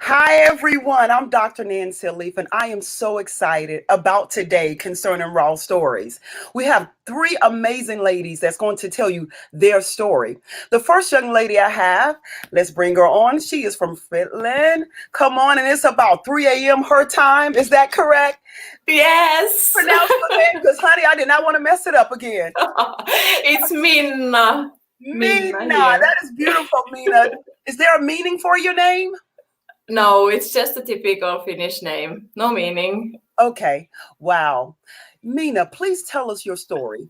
Hi, everyone. I'm Dr. Nancia Leath, and I am so excited about today concerning Raw Stories. We have three amazing ladies that's going to tell you their story. The first young lady I have, let's bring her on. She is from Finland. Come on, and it's about 3 a.m. her time. Is that correct? Yes. Pronounce the name, because, honey, I did not want to mess it up again. It's Minna. Minna Minna. here. That is beautiful, Minna. Is there a meaning for your name? No, it's just a typical Finnish name. No meaning. Okay. Wow. Minna, please tell us your story.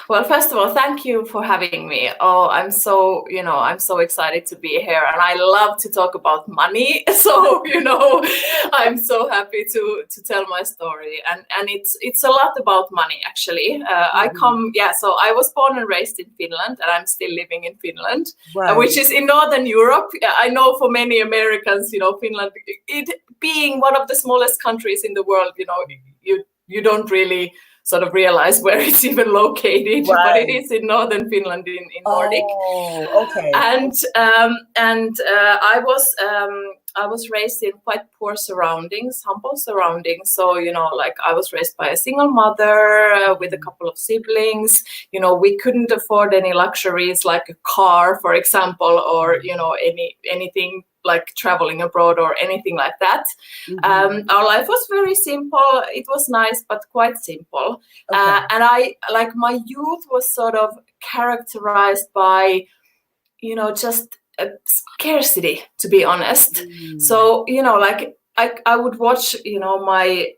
Well, first of all, thank you for having me. Oh, I'm so excited to be here, and I love to talk about money. So, I'm so happy to tell my story, and it's a lot about money actually. So I was born and raised in Finland, and I'm still living in Finland, Right. which is in Northern Europe. I know for many Americans, Finland, it being one of the smallest countries in the world, you don't really sort of realize where it's even located, but it Right. is in northern Finland in Nordic. Oh, okay. I was raised in quite poor surroundings, humble surroundings. So like I was raised by a single mother with a couple of siblings. We couldn't afford any luxuries like a car, for example, or anything like traveling abroad or anything like that. Our life was very simple. It was nice, but quite simple. Okay. And my youth was sort of characterized by, just a scarcity, to be honest. So, I would watch, my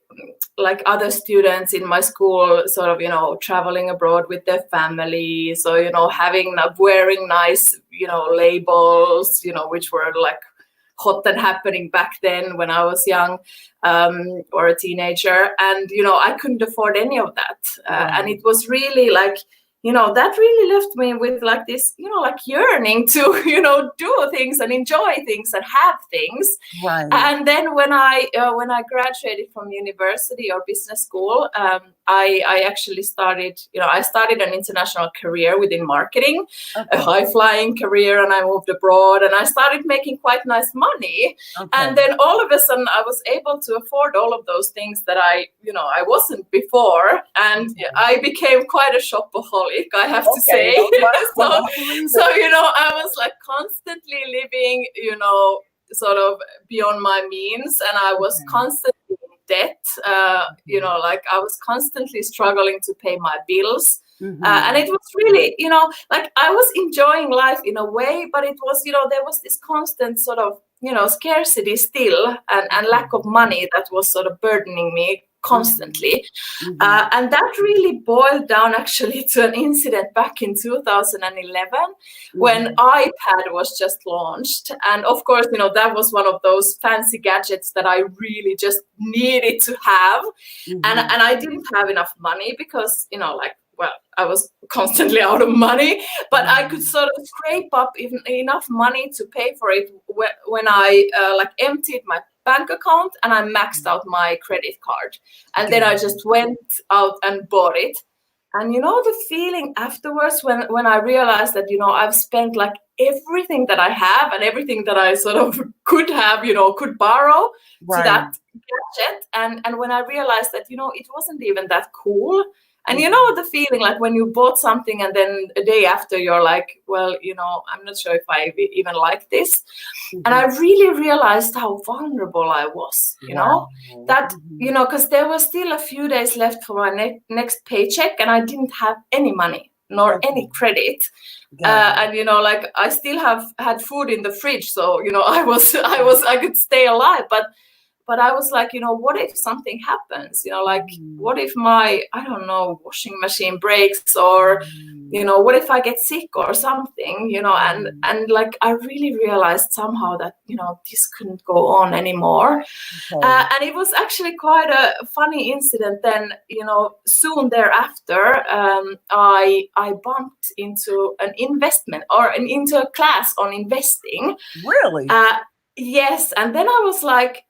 like other students in my school sort of, traveling abroad with their family. So, wearing nice, labels, which were like hot and happening back then when I was young or a teenager. And, I couldn't afford any of that. And it was really like, that really left me with like this, like yearning to, do things and enjoy things and have things. Right. And then when I graduated from university or business school, I actually started, I started an international career within marketing, a high flying career, and I moved abroad and I started making quite nice money. And then all of a sudden I was able to afford all of those things that I wasn't before. And I became quite a shopaholic, I have to say. So, I was like constantly living, sort of beyond my means, and I was constantly in debt. Like I was constantly struggling to pay my bills. And it was really, like I was enjoying life in a way, but it was, there was this constant sort of, scarcity still and lack of money that was sort of burdening me constantly. And that really boiled down actually to an incident back in 2011 when iPad was just launched. And of course, that was one of those fancy gadgets that I really just needed to have. And I didn't have enough money because, I was constantly out of money, but I could sort of scrape up enough money to pay for it when I emptied my bank account and I maxed out my credit card. And then I just went out and bought it. And the feeling afterwards when I realized that, I've spent like everything that I have and everything that I sort of could have, could borrow to that gadget. And when I realized that, it wasn't even that cool. And the feeling like when you bought something and then a day after you're like, well, I'm not sure if I even like this. And I really realized how vulnerable I was, that, because there was still a few days left for my next paycheck and I didn't have any money nor any credit. And, like I still had food in the fridge. So, I could stay alive. But I was like, what if something happens? What if my, I don't know, washing machine breaks or, what if I get sick or something, and like I really realized somehow that, this couldn't go on anymore. And it was actually quite a funny incident then, soon thereafter, I bumped into an investment or into a class on investing. Really? Yes. And then I was like,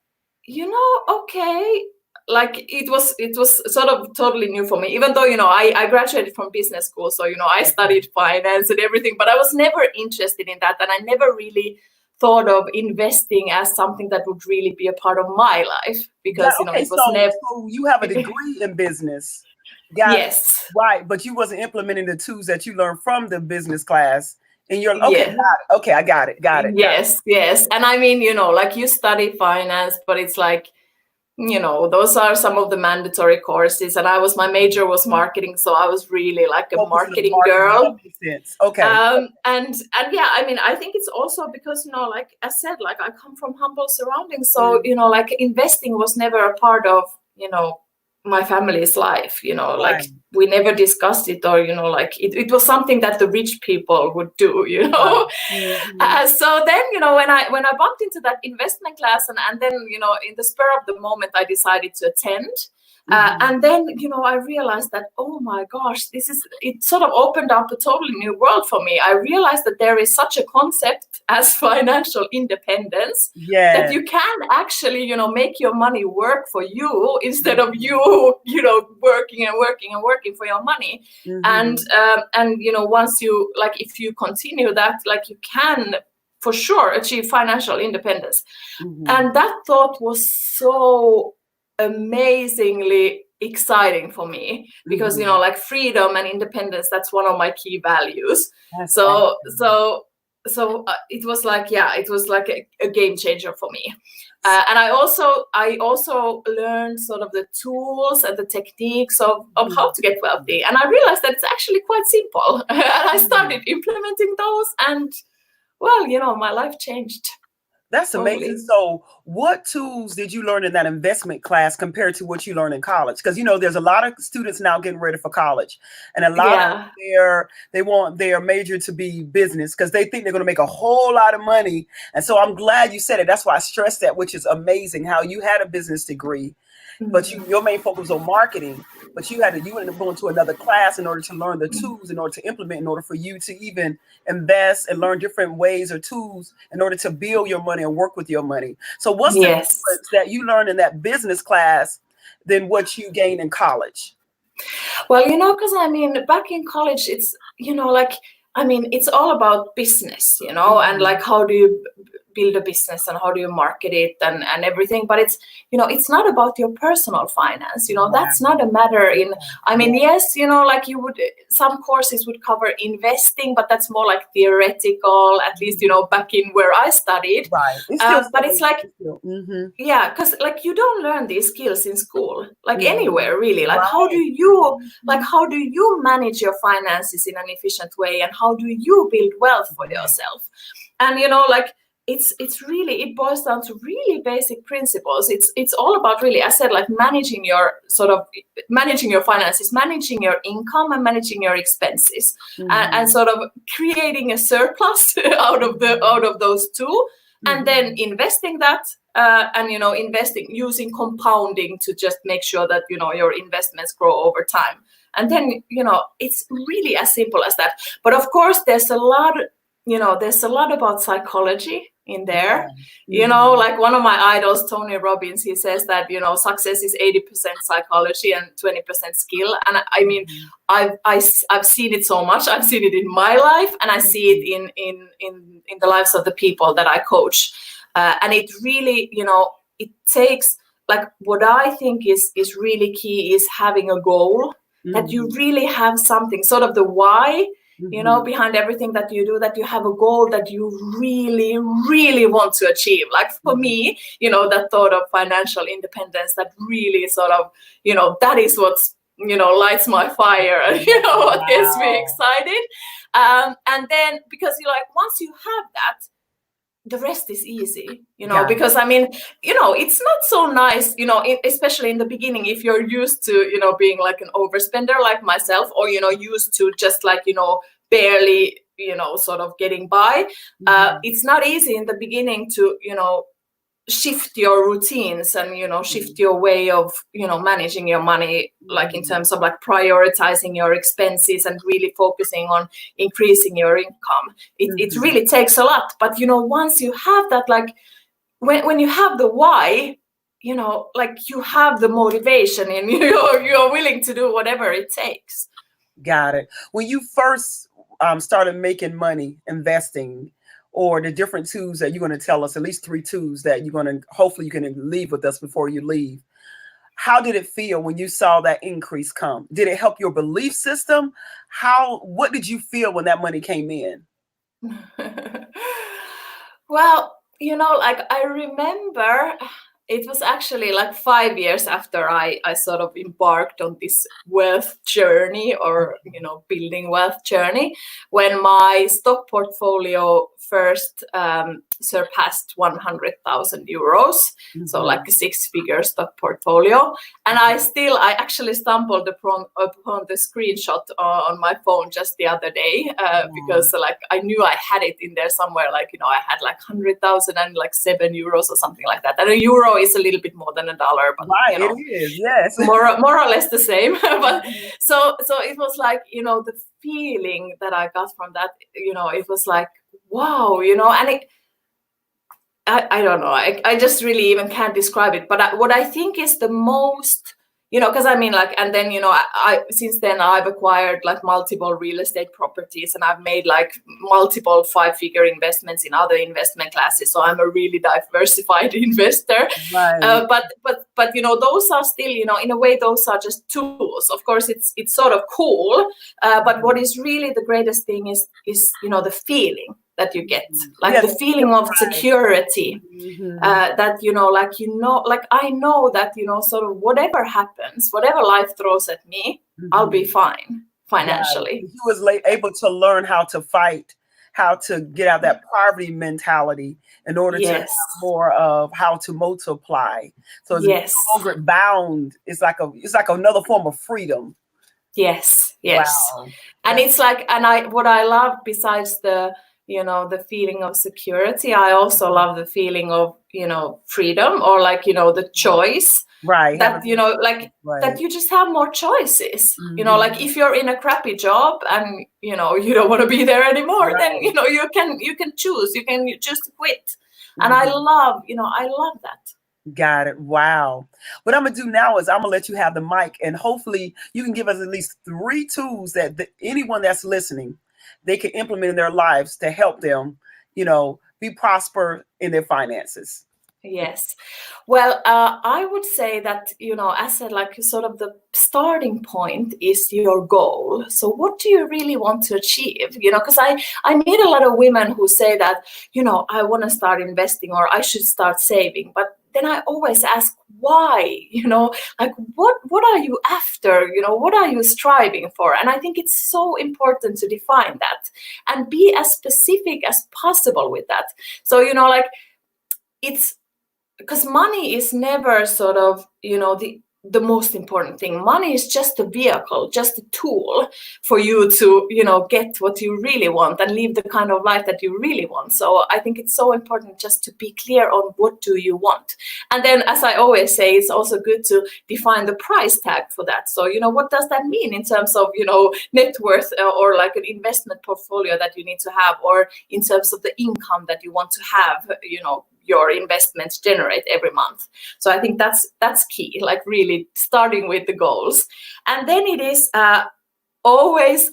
okay, like it was sort of totally new for me, even though, I graduated from business school. So, I studied finance and everything, but I was never interested in that. And I never really thought of investing as something that would really be a part of my life, because Okay, it was never. so you have a degree in business. Got it. Yes. Right, but you wasn't implementing the tools that you learned from the business class in your okay, Yeah. got it. Okay, I got it. Yes. And I mean, like you study finance, but it's like, those are some of the mandatory courses, and my major was marketing, so I was really like a Focusing marketing on girl. That makes sense. Okay. And yeah, I mean, I think it's also because, like I said, like I come from humble surroundings, so like investing was never a part of, my family's life, like we never discussed it, or like it was something that the rich people would do, so then, when I bumped into that investment class, and then, in the spur of the moment, I decided to attend. And then, I realized that, oh my gosh, it sort of opened up a totally new world for me. I realized that there is such a concept as financial independence, that you can actually, make your money work for you instead of you, working for your money. And once you, like, if you continue that, like, you can for sure achieve financial independence. And that thought was so amazingly exciting for me, because like freedom and independence, that's one of my key values. So it was like, it was like a game changer for me. And I also learned sort of the tools and the techniques of how to get wealthy, and I realized that it's actually quite simple. And I started implementing those, and well, my life changed. That's amazing. So what tools did you learn in that investment class compared to what you learned in college? Because, there's a lot of students now getting ready for college, and a lot of they want their major to be business because they think they're going to make a whole lot of money. And so I'm glad you said it. That's why I stressed that, which is amazing how you had a business degree, but your main focus was on marketing. But you ended up going to another class in order to learn the tools, in order to implement, in order for you to even invest and learn different ways or tools in order to build your money and work with your money. So what's the difference that you learned in that business class than what you gained in college? Well, because I mean, back in college, it's, like, I mean, it's all about business, and like, how do you build a business and how do you market it and everything. But it's, it's not about your personal finance, that's not a matter in, I mean, yes, like some courses would cover investing, but that's more like theoretical, at least, back in where I studied. But it's like, because like you don't learn these skills in school, like anywhere really. Like how do you manage your finances in an efficient way, and how do you build wealth for yourself? And like it's really, it boils down to really basic principles. It's all about really, I said, like managing your finances, managing your income, and managing your expenses, and sort of creating a surplus out of those two, and then investing that, and investing using compounding to just make sure that your investments grow over time. And then it's really as simple as that. But of course, there's a lot about psychology in there. Like one of my idols, Tony Robbins, he says that success is 80% psychology and 20% skill. And I mean, I've seen it so much. I've seen it in my life, and I see it in the lives of the people that I coach. And it really, it takes, like, what I think is really key is having a goal, that you really have something, sort of the why, behind everything that you do, that you have a goal that you really, really want to achieve. Like for me, that thought of financial independence, that really sort of, that is what's, lights my fire and, what gets me excited. And then, because once you have that, the rest is easy, because I mean, it's not so nice, especially in the beginning, if you're used to, being like an overspender like myself, or, used to just like, barely, sort of getting by. It's not easy in the beginning to, shift your routines and, shift your way of, managing your money, like in terms of like prioritizing your expenses and really focusing on increasing your income. It really takes a lot. But, once you have that, like when you have the why, like you have the motivation and you're willing to do whatever it takes. Got it. When you first started making money investing, or the different tools that you're going to tell us, at least 3 tools that you're going to, hopefully you can leave with us before you leave. How did it feel when you saw that increase come? Did it help your belief system? What did you feel when that money came in? Well, like I remember it was actually like 5 years after I sort of embarked on this wealth journey, or building wealth journey, when my stock portfolio first surpassed 100,000 euros. So like a 6-figure stock portfolio. And I actually stumbled upon the screenshot on my phone just the other day, because like I knew I had it in there somewhere, like, I had like 100,000 and like 7 euros or something like that. And a euro is a little bit more than $1, but right, it is, yes. more or less the same. But so it was like, the feeling that I got from that, it was like, wow, and I don't know, I just really even can't describe it. But what I think is the most, because I mean, like, and then, I since then I've acquired like multiple real estate properties, and I've made like multiple 5-figure investments in other investment classes. So I'm a really diversified investor. Right. But those are still, in a way, those are just tools. Of course, it's sort of cool. But what is really the greatest thing is the feeling that you get, like the feeling of security, that, like I know that, sort of whatever happens, whatever life throws at me, I'll be fine financially. Right. He was able to learn how to fight, how to get out of that poverty mentality in order to have more of how to multiply. So it's no longer bound. It's like another form of freedom. Yes. Wow. And it's like, what I love, besides the feeling of security, I also love the feeling of, freedom, or like, the choice. Right. That, that you just have more choices. Like if you're in a crappy job and, you don't want to be there anymore, then, you can choose. You can choose to quit. And I love that. Got it. Wow. What I'm going to do now is I'm going to let you have the mic, and hopefully you can give us at least 3 tools that anyone that's listening, they can implement in their lives to help them, be prosper in their finances. Yes. Well, I would say that, as said, like sort of the starting point is your goal. So what do you really want to achieve? Because I meet a lot of women who say that, I want to start investing, or I should start saving. But then I always ask why, like what are you after? What are you striving for? And I think it's so important to define that and be as specific as possible with that. So, like it's, because money is never sort of, the most important thing. Money is just a vehicle, just a tool for you to, get what you really want and live the kind of life that you really want. So I think it's so important just to be clear on what do you want. And then, as I always say, it's also good to define the price tag for that. So, what does that mean in terms of, net worth, or like an investment portfolio that you need to have, or in terms of the income that you want to have, your investments generate every month. So I think that's key, like really starting with the goals. And then it is always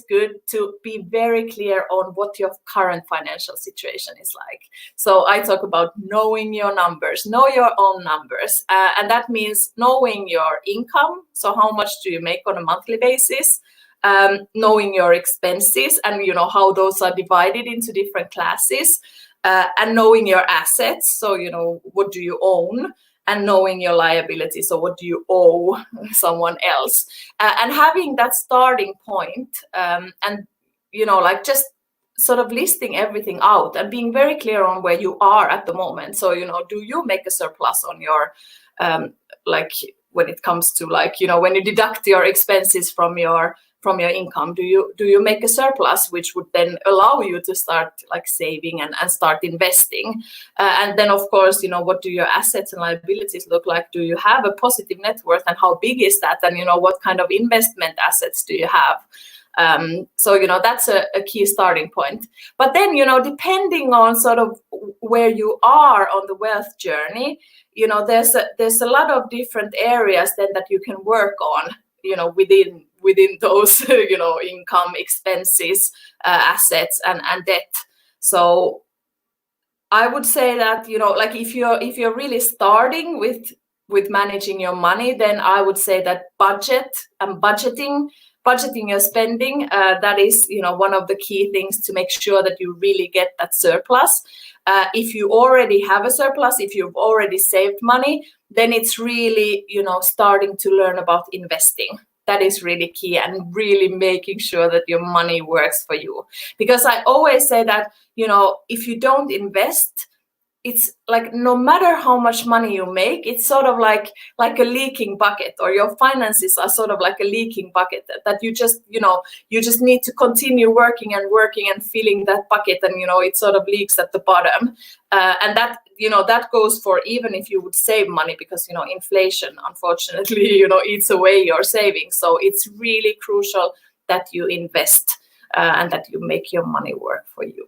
good to be very clear on what your current financial situation is like. So I talk about knowing your numbers, know your own numbers. And that means knowing your income. So how much do you make on a monthly basis? Knowing your expenses and, how those are divided into different classes. And knowing your assets, so what do you own, and knowing your liabilities, so what do you owe someone else, and having that starting point, and like just sort of listing everything out and being very clear on where you are at the moment. So do you make a surplus on your like when it comes to like when you deduct your expenses from your income, do you make a surplus, which would then allow you to start like saving and start investing? And then, of course, what do your assets and liabilities look like? Do you have a positive net worth, and how big is that? And, what kind of investment assets do you have? So, that's a key starting point. But then, depending on sort of where you are on the wealth journey, there's a lot of different areas then that you can work on, within those, income, expenses, assets, and debt. So I would say that, like if you're really starting with managing your money, then I would say that budgeting your spending, that is, one of the key things to make sure that you really get that surplus. If you already have a surplus, if you've already saved money, then it's really, starting to learn about investing. That is really key, and really making sure that your money works for you. Because I always say that, if you don't invest, it's like no matter how much money you make, it's sort of like a leaking bucket, or your finances are sort of like a leaking bucket that you just need to continue working and filling that bucket, and it sort of leaks at the bottom. And that that goes for even if you would save money, because inflation unfortunately eats away your savings. So it's really crucial that you invest and that you make your money work for you.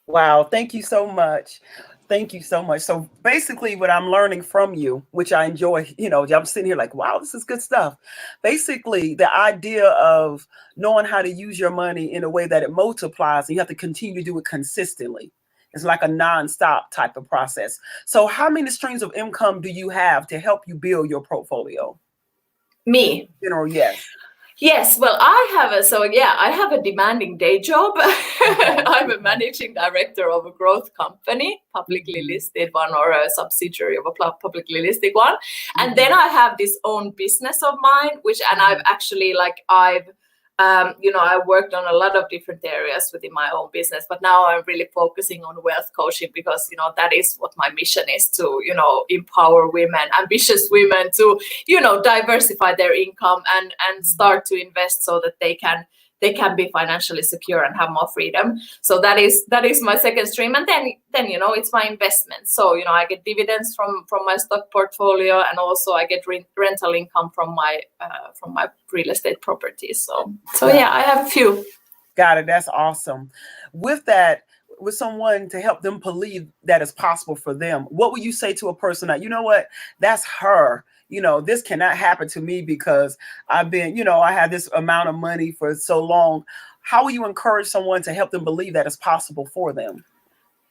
Wow, thank you so much. Thank you so much. So basically what I'm learning from you, which I enjoy, I'm sitting here like, wow, this is good stuff. Basically, the idea of knowing how to use your money in a way that it multiplies, and you have to continue to do it consistently. It's like a nonstop type of process. So how many streams of income do you have to help you build your portfolio? Me? In general, yes. Yes, well, I have a demanding day job. I'm a managing director of a growth company, publicly listed one, or a subsidiary of a publicly listed one. And then I have this own business of mine, and I've actually I worked on a lot of different areas within my own business, but now I'm really focusing on wealth coaching, because, that is what my mission is, to, empower women, ambitious women, to, diversify their income and start to invest so that they can be financially secure and have more freedom. So that is my second stream. And then it's my investment. So, I get dividends from my stock portfolio, and also I get rental income from my real estate properties. So yeah, I have a few. Got it. That's awesome. With that, with someone to help them believe that it's possible for them, what would you say to a person that, what, that's her, this cannot happen to me because I've been, I had this amount of money for so long. How will you encourage someone to help them believe that it's possible for them?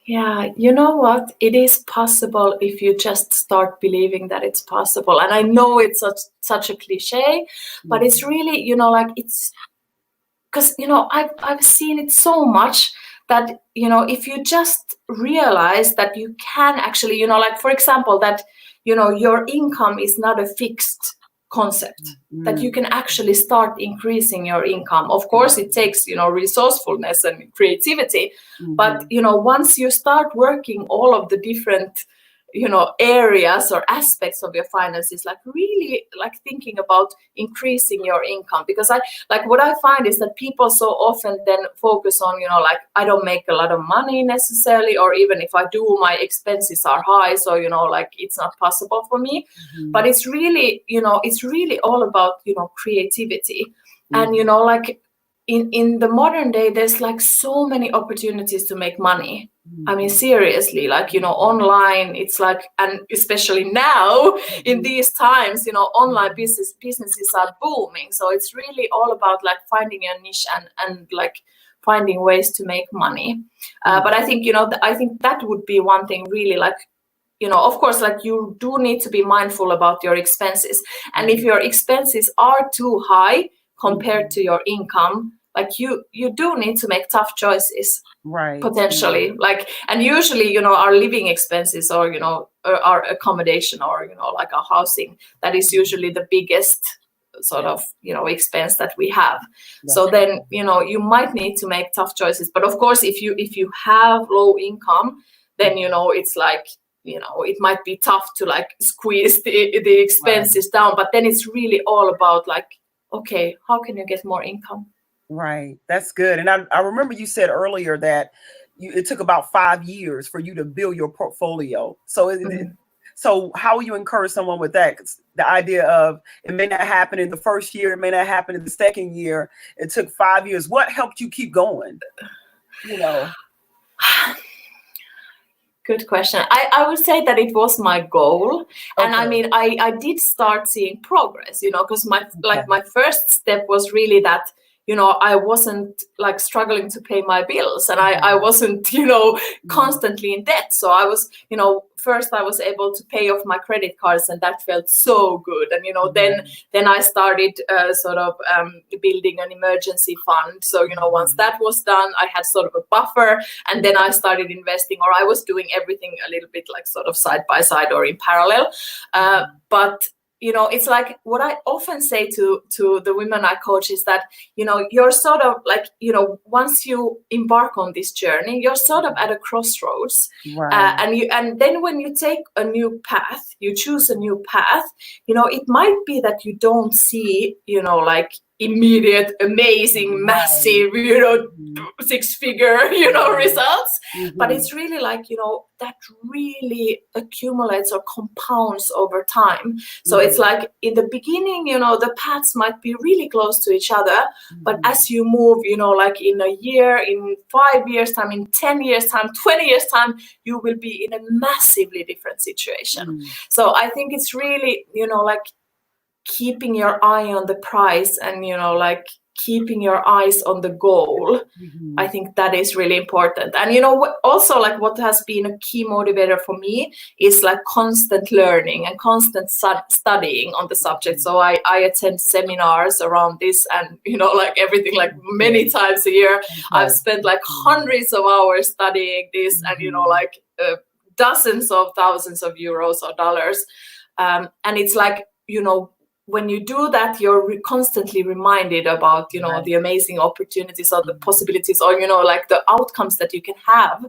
Yeah, you know what? It is possible if you just start believing that it's possible. And I know it's such a cliche, but it's really, it's because, I've seen it so much that, if you just realize that you can actually, for example, that, your income is not a fixed concept, that you can actually start increasing your income. Of course, it takes, resourcefulness and creativity, but, once you start working all of the different, areas or aspects of your finances, really thinking about increasing your income. Because what I find is that people so often then focus on, I don't make a lot of money necessarily, or even if I do, my expenses are high, so it's not possible for me. But it's really all about creativity. And in the modern day, there's so many opportunities to make money. I mean, seriously, online, it's and especially now in these times, online businesses are booming. So it's really all about finding a niche and finding ways to make money. But I think, I think that would be one thing really, of course, you do need to be mindful about your expenses. And if your expenses are too high compared to your income, you do need to make tough choices, right? Potentially, and usually, our living expenses, or our accommodation, or our housing, that is usually the biggest sort of expense that we have. So then you might need to make tough choices. But of course, if you have low income, then it's it might be tough to squeeze the expenses down. But then it's really all about okay, how can you get more income? Right. That's good. And I remember you said earlier that it took about 5 years for you to build your portfolio. So so how will you encourage someone with that? 'Cause the idea of it may not happen in the first year, it may not happen in the second year. It took 5 years. What helped you keep going? Good question. I would say that it was my goal. Okay. And I mean, I did start seeing progress, because my first step was really that, I wasn't like struggling to pay my bills, and I wasn't, constantly in debt. So I was, first I was able to pay off my credit cards, and that felt so good. And, then I started sort of building an emergency fund. So, once that was done, I had sort of a buffer, and then I started investing, or I was doing everything a little bit like sort of side by side or in parallel. But it's like what I often say to the women I coach is that, you're sort of like, once you embark on this journey, you're sort of at a crossroads. Right. And then when you take a new path, you choose a new path, it might be that you don't see, like immediate, amazing, massive, 6-figure, results. But it's really like, that really accumulates or compounds over time. So it's like in the beginning, the paths might be really close to each other, but as you move, like in a year, in 5 years time, in 10 years time, 20 years time, you will be in a massively different situation. So I think it's really, like keeping your eye on the prize and, like keeping your eyes on the goal. I think that is really important. And, also like what has been a key motivator for me is like constant learning and constant studying on the subject. So I attend seminars around this and, like everything, like many times a year. I've spent like hundreds of hours studying this and, like dozens of thousands of euros or dollars. And it's like, when you do that, you're constantly reminded about, the amazing opportunities or the possibilities or, like the outcomes that you can have.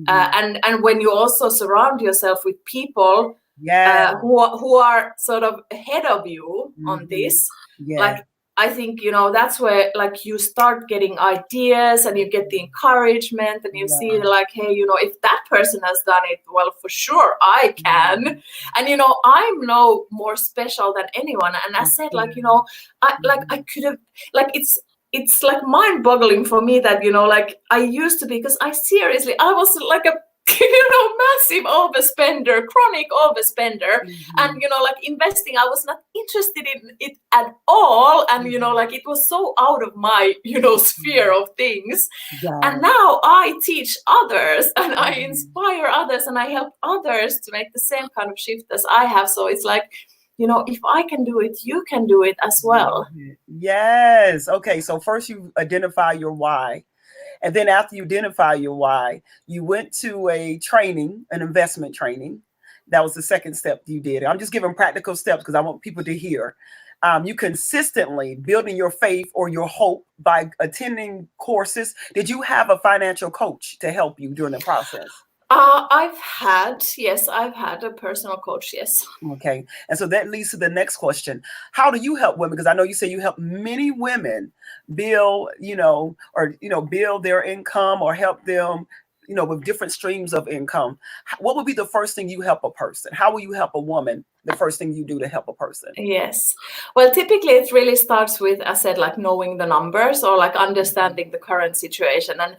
And when you also surround yourself with people who are sort of ahead of you on this, like, I think, that's where like you start getting ideas and you get the encouragement and you see like, hey, if that person has done it, well, for sure I can. And, I'm no more special than anyone. And I said, like, I could have, like, it's like mind-boggling for me that, like I used to be, because I was like a massive overspender, chronic overspender. And, like investing, I was not interested in it at all. And, like it was so out of my, sphere of things. And now I teach others and I inspire others and I help others to make the same kind of shift as I have. So it's like, if I can do it, you can do it as well. Yes. Okay. So first you identify your why. And then after you identify your why, you went to a training, an investment training. That was the second step you did. I'm just giving practical steps because I want people to hear. You consistently building your faith or your hope by attending courses. Did you have a financial coach to help you during the process? I've had a personal coach, yes. Okay. And so that leads to the next question. How do you help women? Because I know you say you help many women build, build their income or help them, with different streams of income. What would be the first thing you help a person? How will you help a woman? The first thing you do to help a person? Yes. Well, typically it really starts with, I said, like knowing the numbers or like understanding the current situation. And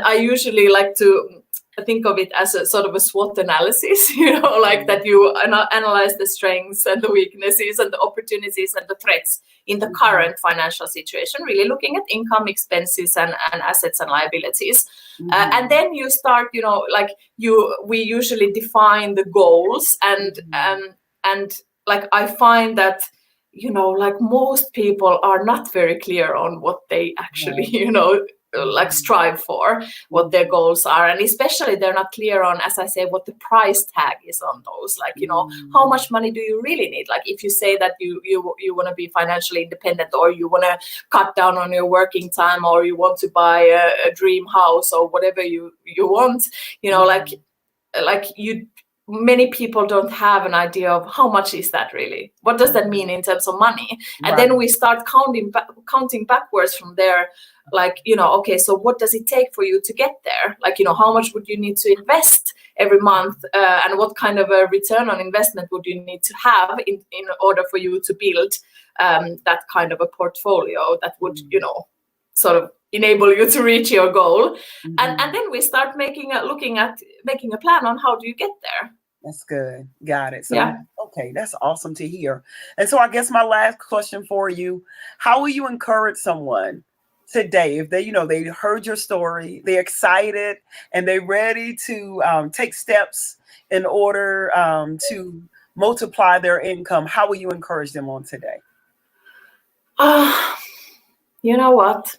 I usually like to think of it as a sort of a SWOT analysis, like that you analyze the strengths and the weaknesses and the opportunities and the threats in the current financial situation, really looking at income, expenses and assets and liabilities. And then you start, we usually define the goals and like I find that, like most people are not very clear on what they actually, like strive for, what their goals are. And especially they're not clear on, as I say, what the price tag is on those. Like, how much money do you really need? Like if you say that you want to be financially independent or you want to cut down on your working time or you want to buy a dream house or whatever you want, many people don't have an idea of how much is that really? What does that mean in terms of money? And then we start counting backwards from there. Like, okay, so what does it take for you to get there? Like, how much would you need to invest every month? And what kind of a return on investment would you need to have in order for you to build that kind of a portfolio that would, sort of enable you to reach your goal. And then we start making a plan on how do you get there. That's good. Got it. So, okay, that's awesome to hear. And so I guess my last question for you, how will you encourage someone today, if they, they heard your story, they're excited and they're ready to take steps in order to multiply their income, how will you encourage them on today? Ah, you know what?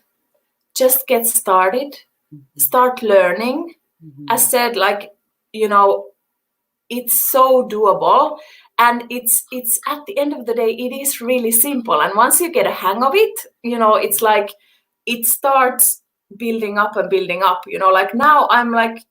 Just get started, start learning. As said, like, you know, it's so doable, and it's at the end of the day, it is really simple. And once you get a hang of it, it's like it starts building up and building up. Like now I'm like,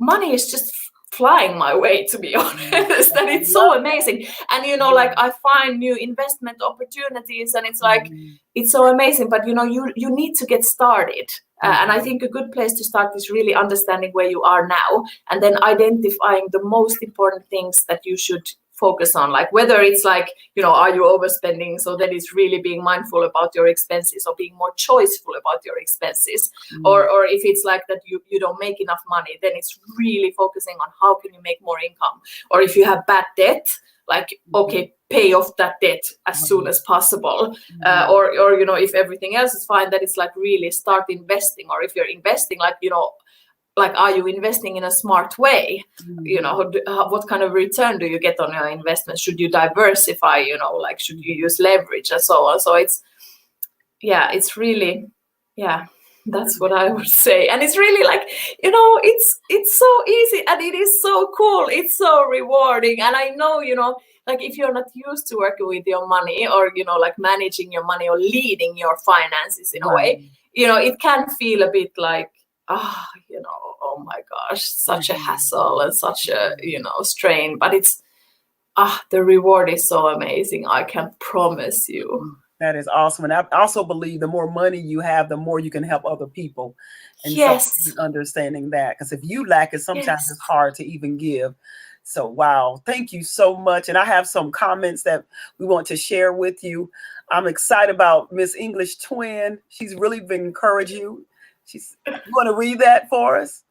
money is just flying my way, to be honest, and it's so amazing. And like I find new investment opportunities, and it's like it's so amazing. But you need to get started, and I think a good place to start is really understanding where you are now, and then identifying the most important things that you should focus on, like whether it's like, are you overspending? So then it's really being mindful about your expenses, or being more choiceful about your expenses. Or if it's like that you don't make enough money, then it's really focusing on how can you make more income. Or if you have bad debt, like, okay, pay off that debt as soon as possible. Or if everything else is fine, then it's like really start investing. Or if you're investing, like, are you investing in a smart way? What kind of return do you get on your investment? Should you diversify? Like, should you use leverage and so on? So it's really, that's what I would say. And it's really like, it's so easy, and it is so cool. It's so rewarding. And I know, like, if you're not used to working with your money, or, like managing your money or leading your finances in a way, it can feel a bit like, oh my gosh, such a hassle and such a, strain. But it's, the reward is so amazing. I can promise you. That is awesome. And I also believe the more money you have, the more you can help other people. And yes. So understanding that, because if you lack it, sometimes it's hard to even give. So, wow, thank you so much. And I have some comments that we want to share with you. I'm excited about Miss English Twin. She's really been encouraging you. You want to read that for us?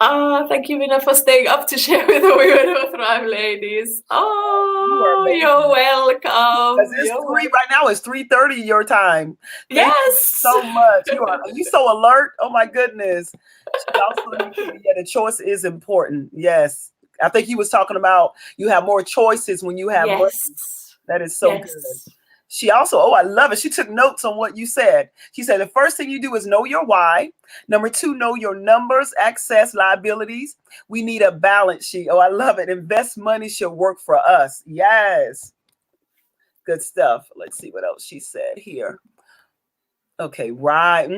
Thank you, Minna, for staying up to share with the Women Who Thrive ladies. You're welcome. Right now it's 3:30 your time. Thank you so much. You so alert. Oh my goodness. She also indicated, the choice is important. Yes. I think he was talking about you have more choices when you have money. That is so good. She also, I love it. She took notes on what you said. She said, the first thing you do is know your why. Number 2, know your numbers, access, liabilities. We need a balance sheet. I love it. Invest money should work for us. Yes. Good stuff. Let's see what else she said here. Okay, right.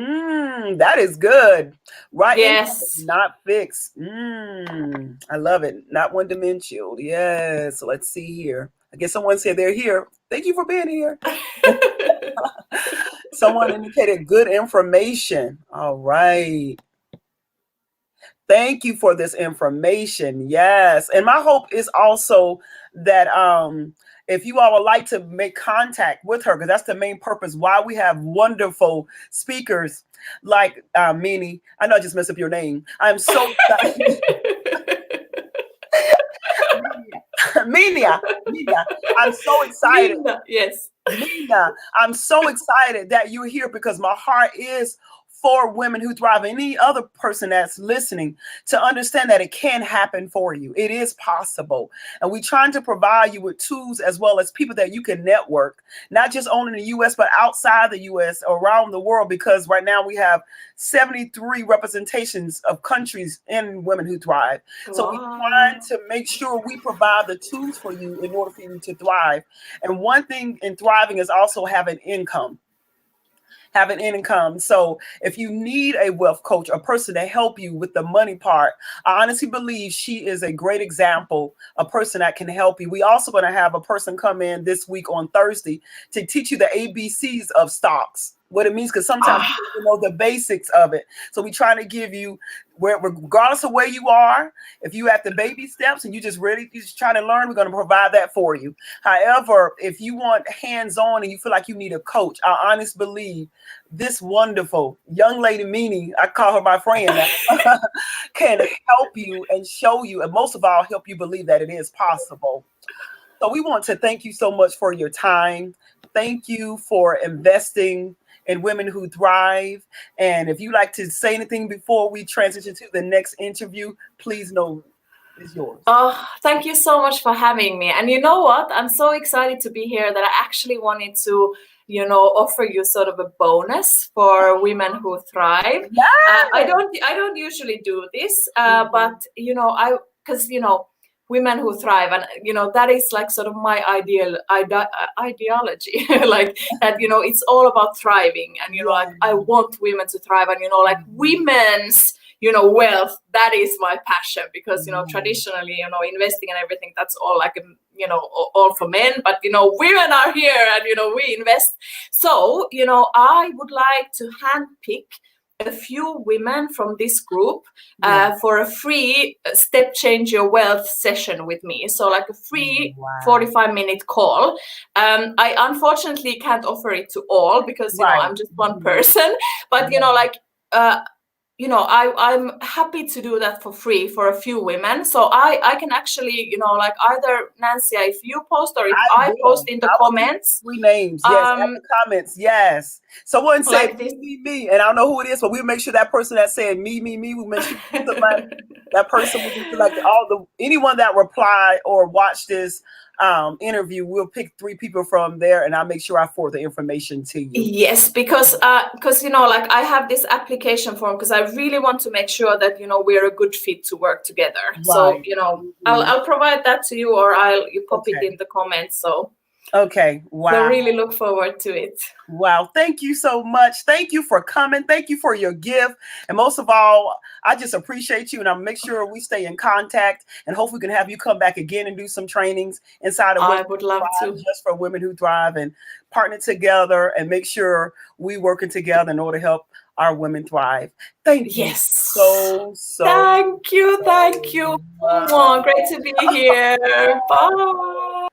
That is good. Right. Yes. Not fixed. I love it. Not one-dimensional. Yes. Let's see here. I guess someone said they're here. Thank you for being here. Someone indicated good information. All right. Thank you for this information. Yes. And my hope is also that if you all would like to make contact with her, because that's the main purpose why we have wonderful speakers like Minnie. I know I just messed up your name. I'm so excited. Minna, I'm so excited. Minna, yes. Minna, I'm so excited that you're here, because my heart is for Women Who Thrive, any other person that's listening, to understand that it can happen for you. It is possible. And we're trying to provide you with tools as well as people that you can network, not just only in the U.S., but outside the U.S., around the world, because right now we have 73 representations of countries in Women Who Thrive. So we're trying to make sure we provide the tools for you in order for you to thrive. And one thing in thriving is also having income. So if you need a wealth coach, a person to help you with the money part, I honestly believe she is a great example, a person that can help you. We also going to have a person come in this week on Thursday to teach you the ABCs of stocks, what it means, because sometimes you know the basics of it. So we're trying to give you, regardless of where you are, if you at the baby steps and you're just trying to learn, we're going to provide that for you. However, if you want hands-on and you feel like you need a coach, I honestly believe this wonderful young lady, Minnie, I call her my friend, can help you and show you, and most of all, help you believe that it is possible. So we want to thank you so much for your time. Thank you for investing and Women Who Thrive. And if you like to say anything before we transition to the next interview, please know it's yours. Oh, thank you so much for having me. And you know what? I'm so excited to be here that I actually wanted to, offer you sort of a bonus for Women Who Thrive. Yes. I don't usually do this, Mhm. but because Women Who Thrive, and that is like sort of my ideology, like that. It's all about thriving, and like Yeah. I want women to thrive, and like women's wealth, that is my passion, because Mhm. traditionally investing and everything, that's all like all for men, but women are here, and we invest. So I would like to handpick a few women from this group Yeah. for a free step change your wealth session with me, so like a free Wow. 45-minute call. I unfortunately can't offer it to all, because Right. I'm just one Mhm. person, but Yeah. like uh, I'm happy to do that for free for a few women. So I can actually, like either Nancia, if you post, or if I I post will. in the I will keep comments, 3 names. Yes, at um, the comments. Yes. Someone said like this. me, and I don't know who it is, but we'll make sure that person that said me, we'll make sure we select that person will be selected. All the anyone that replied or watched this interview, we'll pick 3 people from there, and I'll make sure I forward the information to you. Yes, because like I have this application form, because I really want to make sure that we're a good fit to work together. So Right. I'll Mhm. I'll provide that to you, or you pop it Okay. in the comments. Okay. So Wow. really look forward to it. Wow. Thank you so much. Thank you for coming. Thank you for your gift. And most of all, I just appreciate you. And I'll make sure we stay in contact. And hopefully we can have you come back again and do some trainings inside of Women I would Who love Thrive, to. just for Women Who Thrive, and partner together and make sure we working together in order to help our women thrive. Thank you Yes. so, so, Thank you. so Thank you. much. Great to be here. Bye.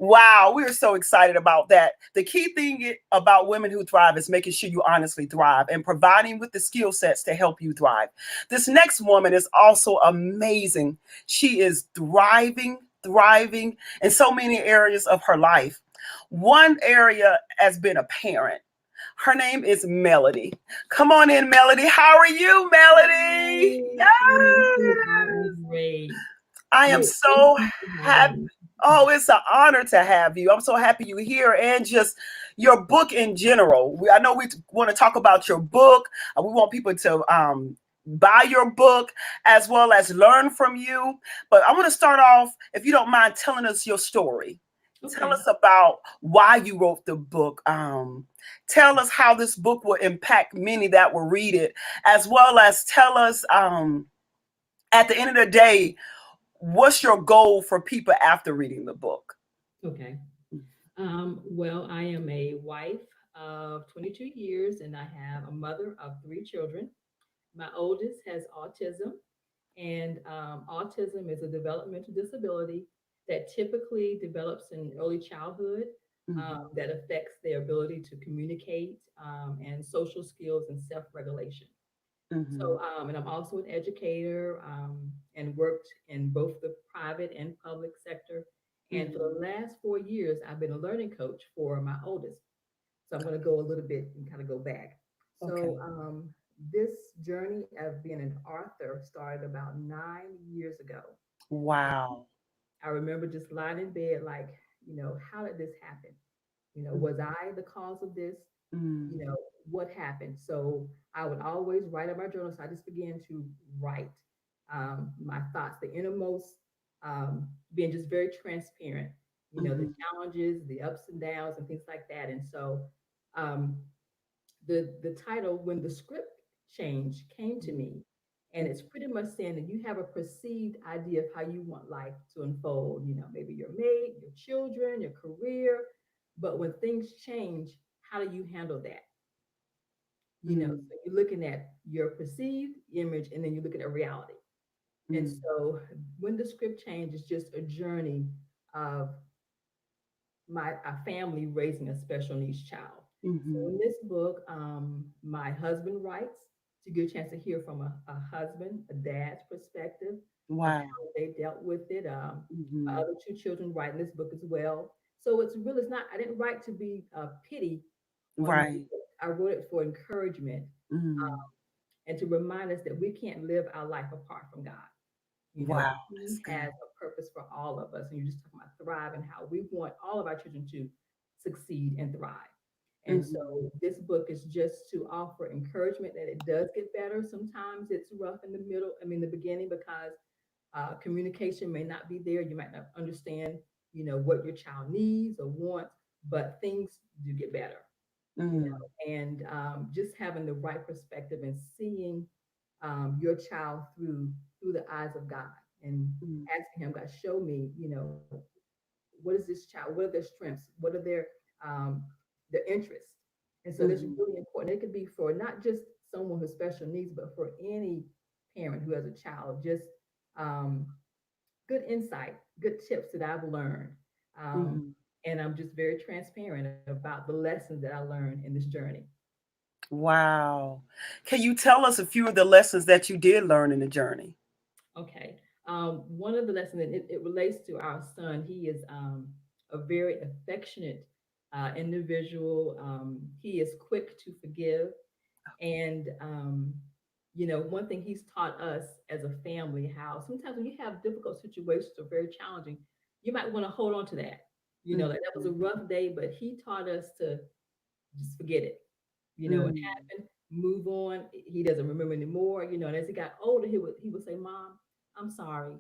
Wow, we are so excited about that. The key thing about Women Who Thrive is making sure you honestly thrive and providing with the skill sets to help you thrive. This next woman is also amazing. She is thriving in so many areas of her life. One area has been a parent. Her name is Melody. Come on in, Melody. How are you, Melody? Hey, Yes. Nancy, I am great. I am Great. Thank so you for happy. having me. Oh, it's an honor to have you. I'm so happy you're here, and just your book in general. I know we want to talk about your book. We want people to buy your book as well as learn from you. But I want to start off, if you don't mind, telling us your story. Tell Okay. us about why you wrote the book. Tell us how this book will impact many that will read it, as well as tell us at the end of the day, what's your goal for people after reading the book? Okay. Well, I am a wife of 22 years and I have a mother of 3 children. My oldest has autism, and autism is a developmental disability that typically develops in early childhood, Mhm, that affects their ability to communicate, and social skills and self regulation. mhm, So, and I'm also an educator, and worked in both the private and public sector. And for the mhm. last 4 years, I've been a learning coach for my oldest. So I'm going to go a little bit and kind of go back. Okay. So, this journey of being an author started about 9 years ago. Wow. I remember just lying in bed, like, how did this happen? Was I the cause of this? Mhm, What happened? So I would always write in my journal. So I just began to write, my thoughts, the innermost, being just very transparent, the mhm, challenges, the ups and downs, and things like that. And so, um, the title, when the script change came to me, and mhm, it's pretty much saying that you have a perceived idea of how you want life to unfold, maybe your mate, your children, your career, but when things change, how do you handle that? mhm, So you're looking at your perceived image, and then you're looking at reality. And mhm, so when the script change is just a journey of my a family raising a special needs child. So mhm. in this book, my husband writes to get a chance to hear from a husband, a dad's perspective of Wow. how they dealt with it. My Mhm. other 2 children write in this book as well. So it's not, I didn't write to be pity on my Right. book. I wrote it for encouragement, Mm. and to remind us that we can't live our life apart from God. You know, Wow, that's He good. has a purpose for all of us. And you're just talking about thrive and how we want all of our children to succeed and thrive. And so Mhm. this book is just to offer encouragement that it does get better. Sometimes it's rough in the middle, I mean, the beginning, because communication may not be there. You might not understand, what your child needs or wants, but things do get better, Mm. and just having the right perspective and seeing your child through the eyes of God, and Mm. asking Him, God, show me, what is this child? What are their strengths? What are their interests? And so this is Mhm. really important. It could be for not just someone with special needs, but for any parent who has a child. Just um, good insight, good tips that I've learned. Um, Mhm. and I'm just very transparent about the lessons that I learned in this journey. Wow. Can you tell us a few of the lessons that you did learn in the journey? Okay. One of the lessons, and it relates to our son. He is a very affectionate individual. He is quick to forgive. And, one thing he's taught us as a family, how sometimes when you have difficult situations or very challenging, you might want to hold on to that. Like that was a Mhm. rough day, but he taught us to just forget it. It Mm. happened, move on. He doesn't remember anymore. And as he got older, he would say, "Mom, I'm sorry.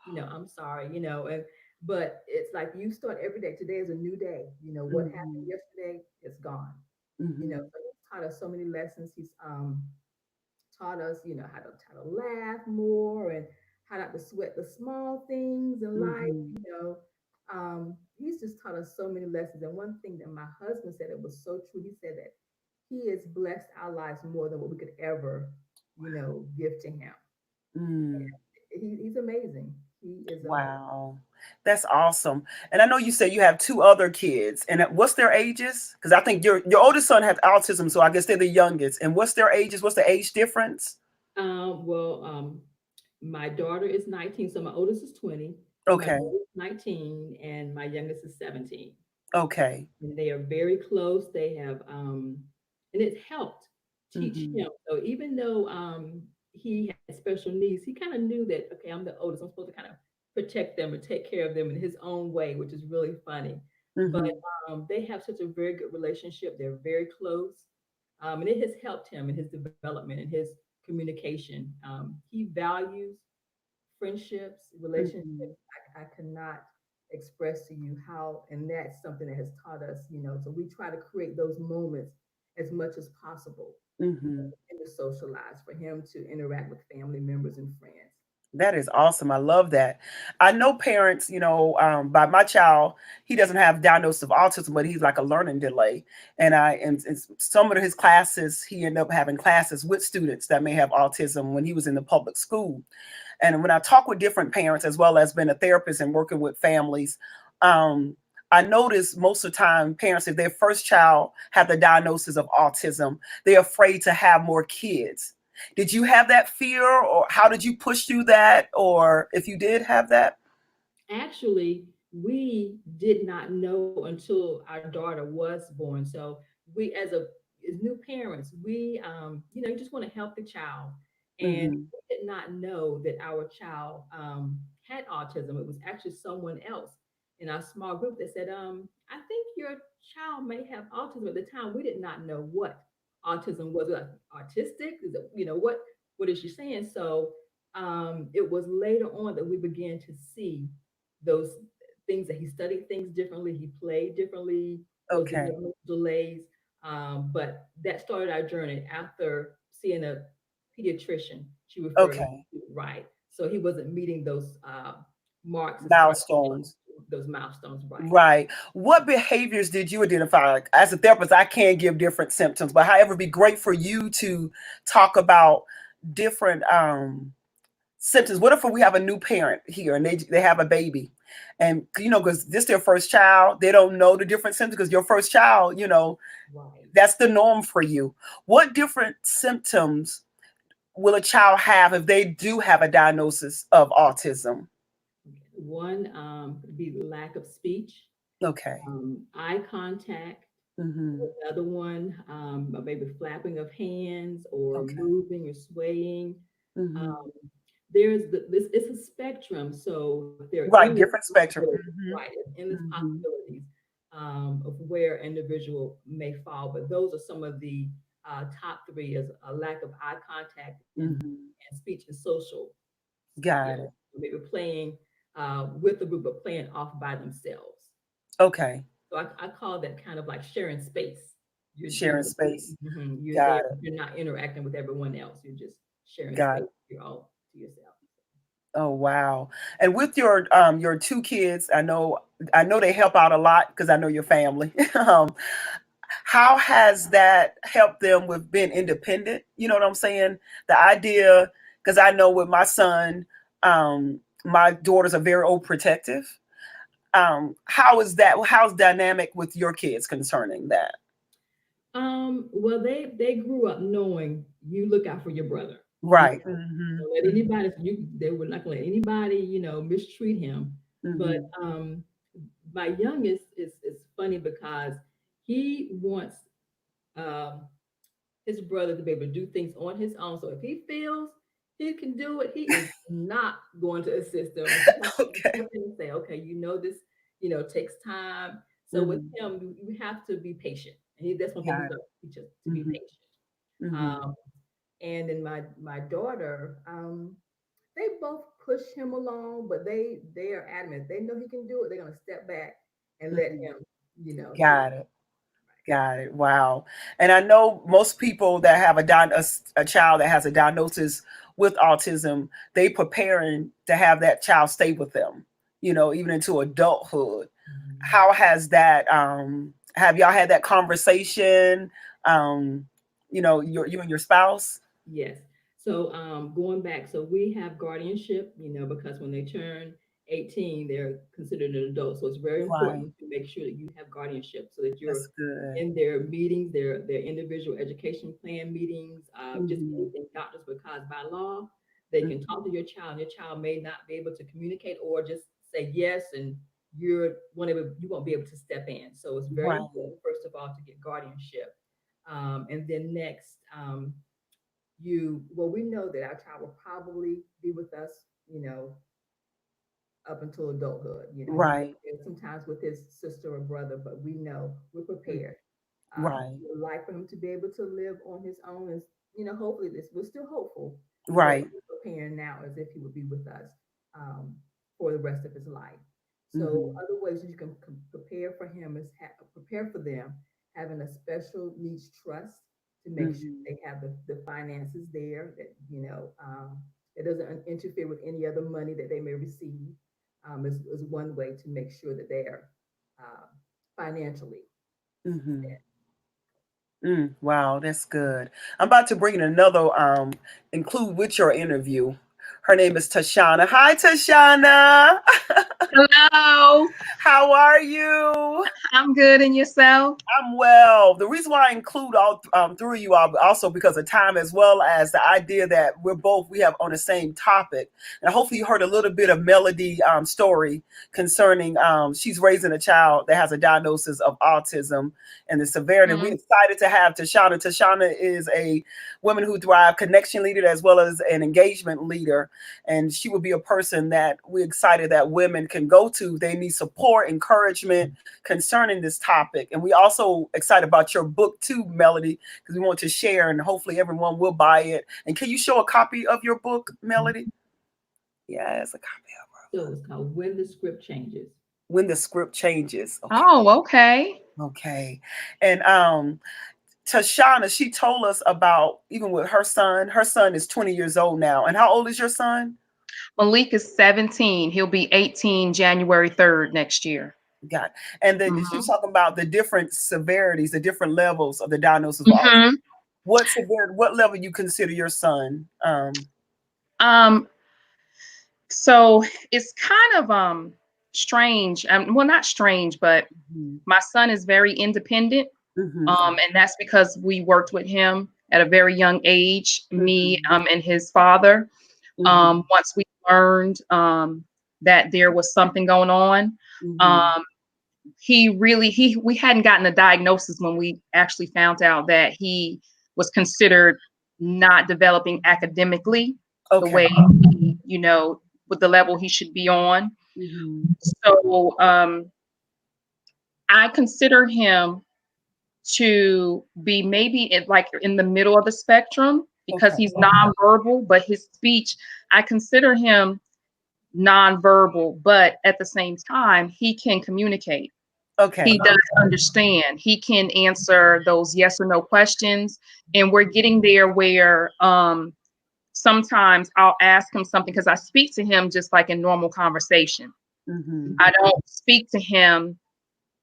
I'm sorry." And but it's like you start every day. Today is a new day. What happened Mhm. yesterday is gone. Mhm. So he's taught us so many lessons. He's taught us, how to laugh more, and how not to sweat the small things in life. Mhm. He's just taught us so many lessons. And one thing that my husband said, it was so true. He said that he has blessed our lives more than what we could ever, give to him. Mm. He's amazing. He is amazing. Wow. That's awesome. And I know you said you have two other kids. And what's their ages? Because I think your oldest son has autism, so I guess they're the youngest. And what's their ages? What's the age difference? Well, my daughter is 19, so my oldest is 20, my Okay. middle is 19, and my youngest is 17. Okay. And they are very close. They have, and it's helped teach Mhm. him. So even though he had special needs, he kind of knew that, okay, I'm the oldest. I'm supposed to kind of protect them and take care of them in his own way, which is really funny. But Mhm. they have such a very good relationship. They're very close. And it has helped him in his development and his communication. He values friendships, Mhm. relationships. I cannot express to you how, and that's something that has taught us, so we try to create those moments as much as possible Mhm. for him to socialize, for him to interact with family members and friends. That is awesome. I love that. I know parents, by my child, he doesn't have diagnosis of autism, but he's like a learning delay. And in some of his classes, he ended up having classes with students that may have autism when he was in the public school. And when I talk with different parents, as well as being a therapist and working with families, um, I notice most of the time parents, if their first child had the diagnosis of autism, they're afraid to have more kids. Did you have that fear, or how did you push through that? Or if you did have that? Actually, we did not know until our daughter was born. So we, as new parents, we, you just want to help the child, and Hmm. we did not know that our child had autism. It was actually someone else in our small group that said, "I think your child may have autism." At the time, we did not know what autism was. Like, autistic? Is it, what is she saying? So it was later on that we began to see those things, that he studied things differently, he played differently, those Okay. developmental delays. But that started our journey after seeing a pediatrician. She referred him Okay. to, right. So he wasn't meeting those marks as far as Milestones. those milestones, right. Right. What behaviors did you identify? Like, as a therapist, I can't give different symptoms, but however, it'd be great for you to talk about different symptoms. What if we have a new parent here and they have a baby, and because this their first child, they don't know the different symptoms because your first child, Right. that's the norm for you. What different symptoms will a child have if they do have a diagnosis of autism? One could be lack of speech, Okay. eye contact, Mm-hmm. Another one, maybe flapping of hands or Okay. moving or swaying. Mm-hmm. Um, there's this. It's a spectrum, so there are Right, endless different spectrum. possibilities. Mm-hmm. Right, there's endless Mm-hmm. possibilities of where individual may fall. But those are some of the top three: is a lack of eye contact Mm-hmm. and speech and social Got skills. it. Maybe playing with the group, but playing off by themselves. Okay. So I call that kind of like sharing space. Sharing space. You're there, Got it. you're not interacting with everyone else. You're just sharing Got space. it. You're all to yourself. Oh wow. And with your two kids, I know they help out a lot because I know your family. How has that helped them with being independent? You know what I'm saying? The idea, because I know with my son, my daughters are very overprotective. How is that? How's dynamic with your kids concerning that? Well, they grew up knowing you look out for your brother. You Right. know, don't let Mm-hmm. anybody. They were not gonna let anybody, mistreat him. But Mm-hmm. my youngest is funny because he wants um his brother to be able to do things on his own. So if he feels he can do it, he is not going to assist him. He has to Okay. step in and say, okay, this, takes time. So with Mm-hmm. him, you have to be patient. And that's one thing he's Got going it. to teach us to be Mm-hmm. patient. Mm-hmm. Um, and then my daughter, they both push him along, but they are adamant. They know he can do it. They're going to step back and let Mm-hmm. him, do it. Got it. Got it. Wow. And I know most people that have a child that has a diagnosis with autism, they preparing to have that child stay with them, even into adulthood. Mhm. How has that have y'all had that conversation? Um, you and your spouse? Yes. So going back, so we have guardianship, because when they turn 18, they're considered an adult. So it's very Right. important to make sure that you have guardianship so that you're That's good. in their meetings, their individual education plan meetings, just Hmm. anything doctors, because by law, they can Hmm. talk to your child, and your child may not be able to communicate or just say yes, and you won't be able to step in. So it's very Right. important, first of all, to get guardianship. And then next, we know that our child will probably be with us, up until adulthood. He may Right. be sometimes with his sister or brother, but we know we're Mm. prepared. Right. We would like for him to be able to live on his own, and hopefully this we're still hopeful, but Right. we're preparing now as if he would be with us um, for the rest of his life. So Hmm. other ways that you can prepare for him is prepare for them having a special needs trust to make sure Hmm. they have the finances there, that it doesn't interfere with any other money that they may receive. Is one way to make sure that they are uh, financially Hmm. set. Wow, that's good. I'm about to bring in another include with your interview. Her name is Tashana. Hi, Tashana. Hello, How are you? I'm good and yourself? I'm well. The reason why I include all three of you all also because of time, as well as the idea that we have on the same topic. And hopefully you heard a little bit of Melody story concerning she's raising a child that has a diagnosis of autism and the severity. We're Mhm. excited to have Tashana. Tashana is a Women Who Thrive connection leader as well as an engagement leader. And she would be a person that we're excited that women can go to. They need support, encouragement concerning this topic. And we also excited about your book too, Melody, because we want to share and hopefully everyone will buy it. And can you show a copy of your book, Melody? Yes, a copy of her. So it's called When the Script Changes. When the Script Changes. Okay. Oh, okay. Okay. And Tashana, she told us about even with her son. Her son is 20 years old now. And how old is your son? Malik is 17. He'll be 18 January 3rd next year. Got it. And she was Mhm. talking about the different severities, the different levels of the diagnosis of autism. Mhm. What level you consider your son? Um, so it's kind of strange. Well, not strange, but Mhm. my son is very independent. Mhm. And that's because we worked with him at a very young age, me Mhm. and his father. Mhm. Once we learned that there was something going on, Mhm. um, we hadn't gotten a diagnosis when we actually found out that he was considered not developing academically the way he, with the level he should be on. So I consider him to be maybe in the middle of the spectrum because he's nonverbal, but his speech, I consider him nonverbal, but at the same time, he can communicate. He does understand. He can answer those yes or no questions. And we're getting there where sometimes I'll ask him something because I speak to him just like in normal conversation. I don't speak to him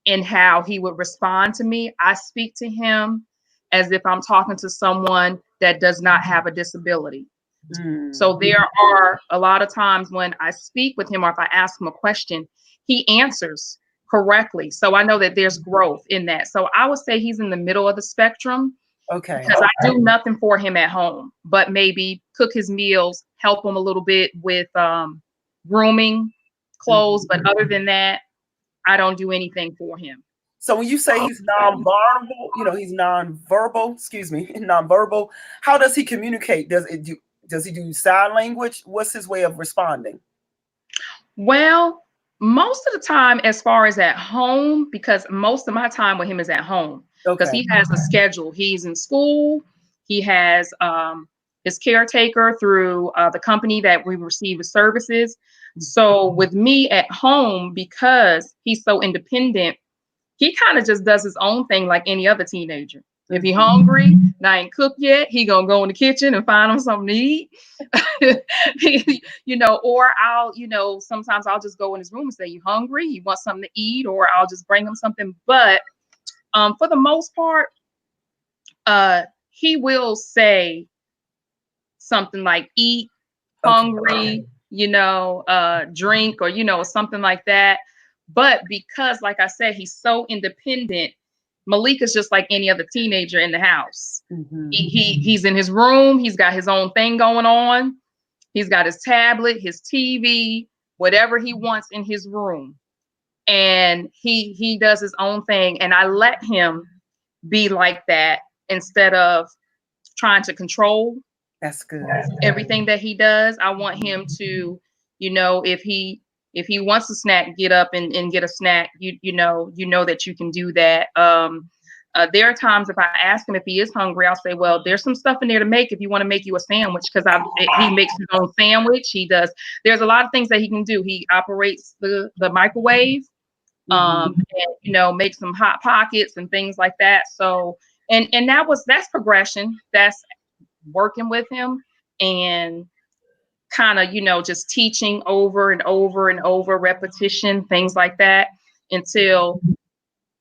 in how he would respond to me. I speak to him as if I'm talking to someone that does not have a disability. So there are a lot of times when I speak with him or if I ask him a question, he answers correctly. So I know that there's growth in that. So I would say he's in the middle of the spectrum. Because I do nothing for him at home, but maybe cook his meals, help him a little bit with grooming, clothes. But other than that, I don't do anything for him. So when you say he's nonverbal, he's nonverbal, nonverbal, how does he communicate? Does he do sign language? What's his way of responding? Well, most of the time, as far as at home, because most of my time with him is at home, because he has a schedule. He's in school. He has his caretaker through the company that we receive his services. So with me at home, because he's so independent, he kind of just does his own thing like any other teenager. If he's hungry and I ain't cooked yet, he gonna go in the kitchen and find him something to eat. Or I'll, sometimes I'll just go in his room and say, "You hungry? You want something to eat?" Or I'll just bring him something. But for the most part, he will say something like "eat," "hungry," drink, or something like that. But because, like I said, he's so independent, Malik is just like any other teenager in the house. He's in his room. He's got his own thing going on. He's got his tablet, his TV, whatever he wants in his room. And he does his own thing. And I let him be like that instead of trying to control everything that he does. I want him to, if he wants a snack, get up and get a snack. You know that you can do that. There are times if I ask him if he is hungry, I'll say, "Well, there's some stuff in there to make if you want to make you a sandwich," because he makes his own sandwich. He does. There's a lot of things that he can do. He operates the microwave, and makes some hot pockets and things like that. So, and that's progression. That's working with him and kind of, just teaching over and over and over, repetition, things like that, until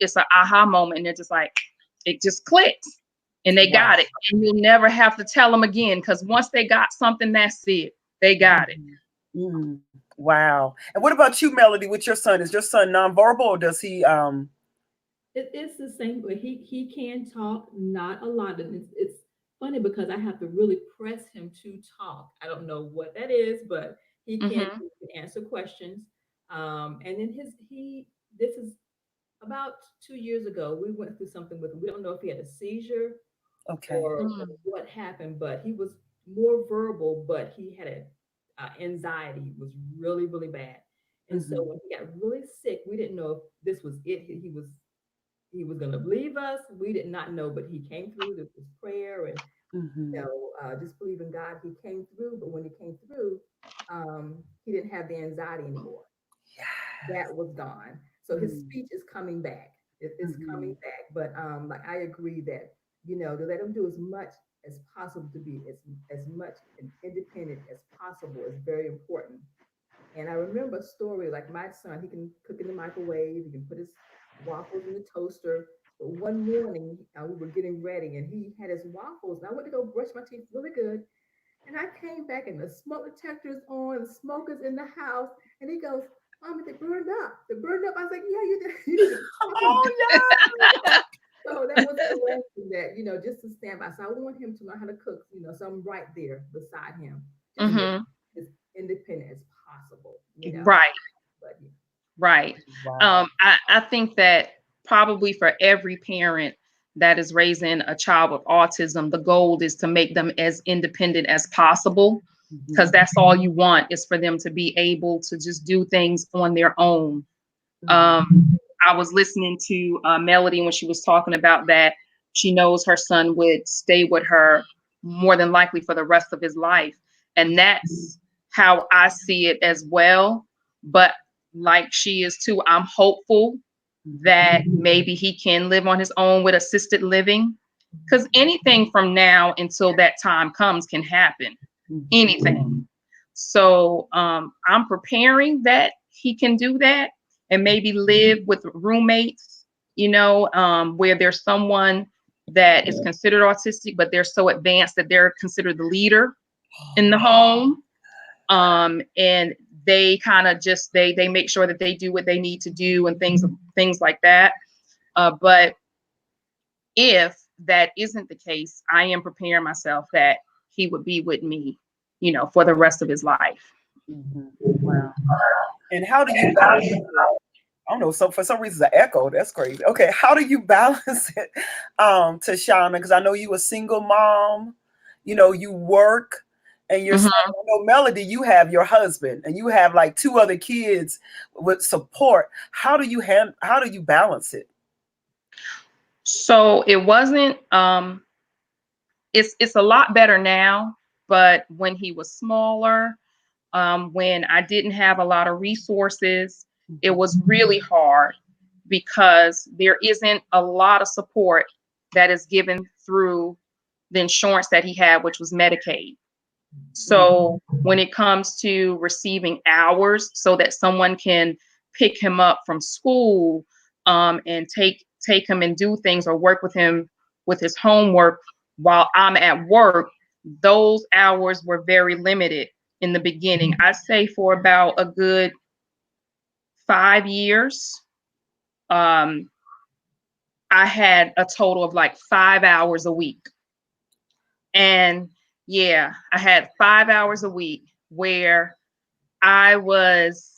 it's an aha moment and they're just like, it just clicks and they got it. And you'll never have to tell them again, because once they got something, that's it. They got it. Wow. And what about you, Melody, with your son? Is your son nonverbal, or does he It's the same, but he can talk, not a lot. And it's funny because I have to really press him to talk. I don't know what that is, but he can answer questions. And then this is about 2 years ago, we went through something with him. We don't know if he had a seizure or what happened, but he was more verbal, but he had anxiety was really, really bad. And so when he got really sick, we didn't know if this was it. He was going to leave us. We did not know, but he came through. This was prayer and just believe in God. He came through, but when he came through, he didn't have the anxiety anymore. That was gone. So his speech is coming back. It's coming back. But like I agree that to let him do as much as possible, to be as much independent as possible is very important. And I remember a story like my son, he can cook in the microwave, he can put his waffles in the toaster. But one morning we were getting ready and he had his waffles. And I went to go brush my teeth really good. And I came back and the smoke detector's on, the smoke is in the house. And he goes, "Mommy, they burned up. They burned up." I was like, "Yeah, you did." You did. So that was the lesson that, just to stand by. So I want him to learn how to cook, so I'm right there beside him. Just as independent as possible. Right. But, Right. Wow. I think that probably for every parent that is raising a child with autism, the goal is to make them as independent as possible, because Mhm. that's all you want is for them to be able to just do things on their own. Mhm. I was listening to Melody when she was talking about that. She knows her son would stay with her more than likely for the rest of his life. And that's how I see it as well. But like she is too, I'm hopeful that maybe he can live on his own with assisted living. Because anything from now until that time comes can happen. Mhm. Anything. So I'm preparing that he can do that and maybe live with roommates, where there's someone that is considered autistic, but they're so advanced that they're considered the leader in the home. And they kind of just they make sure that they do what they need to do and things like that. But if that isn't the case, I am preparing myself that he would be with me, for the rest of his life. Mhm. Wow. And how do you balance it? I don't know. So for some reason, it's an echo. That's crazy. Okay, how do you balance it, Tashana? Because I know you a single mom. You work, and you're. Mhm. I know, Melody, you have your husband, and you have like two other kids with support. How do you balance it? So it wasn't it's a lot better now, but when he was smaller, when I didn't have a lot of resources, it was really hard because there isn't a lot of support that is given through the insurance that he had, which was Medicaid. So when it comes to receiving hours so that someone can pick him up from school, and take him and do things or work with him with his homework while I'm at work, those hours were very limited in the beginning. I'd say for about a good 5 years, um, I had a total of like 5 hours a week. And yeah, I had 5 hours a week where I was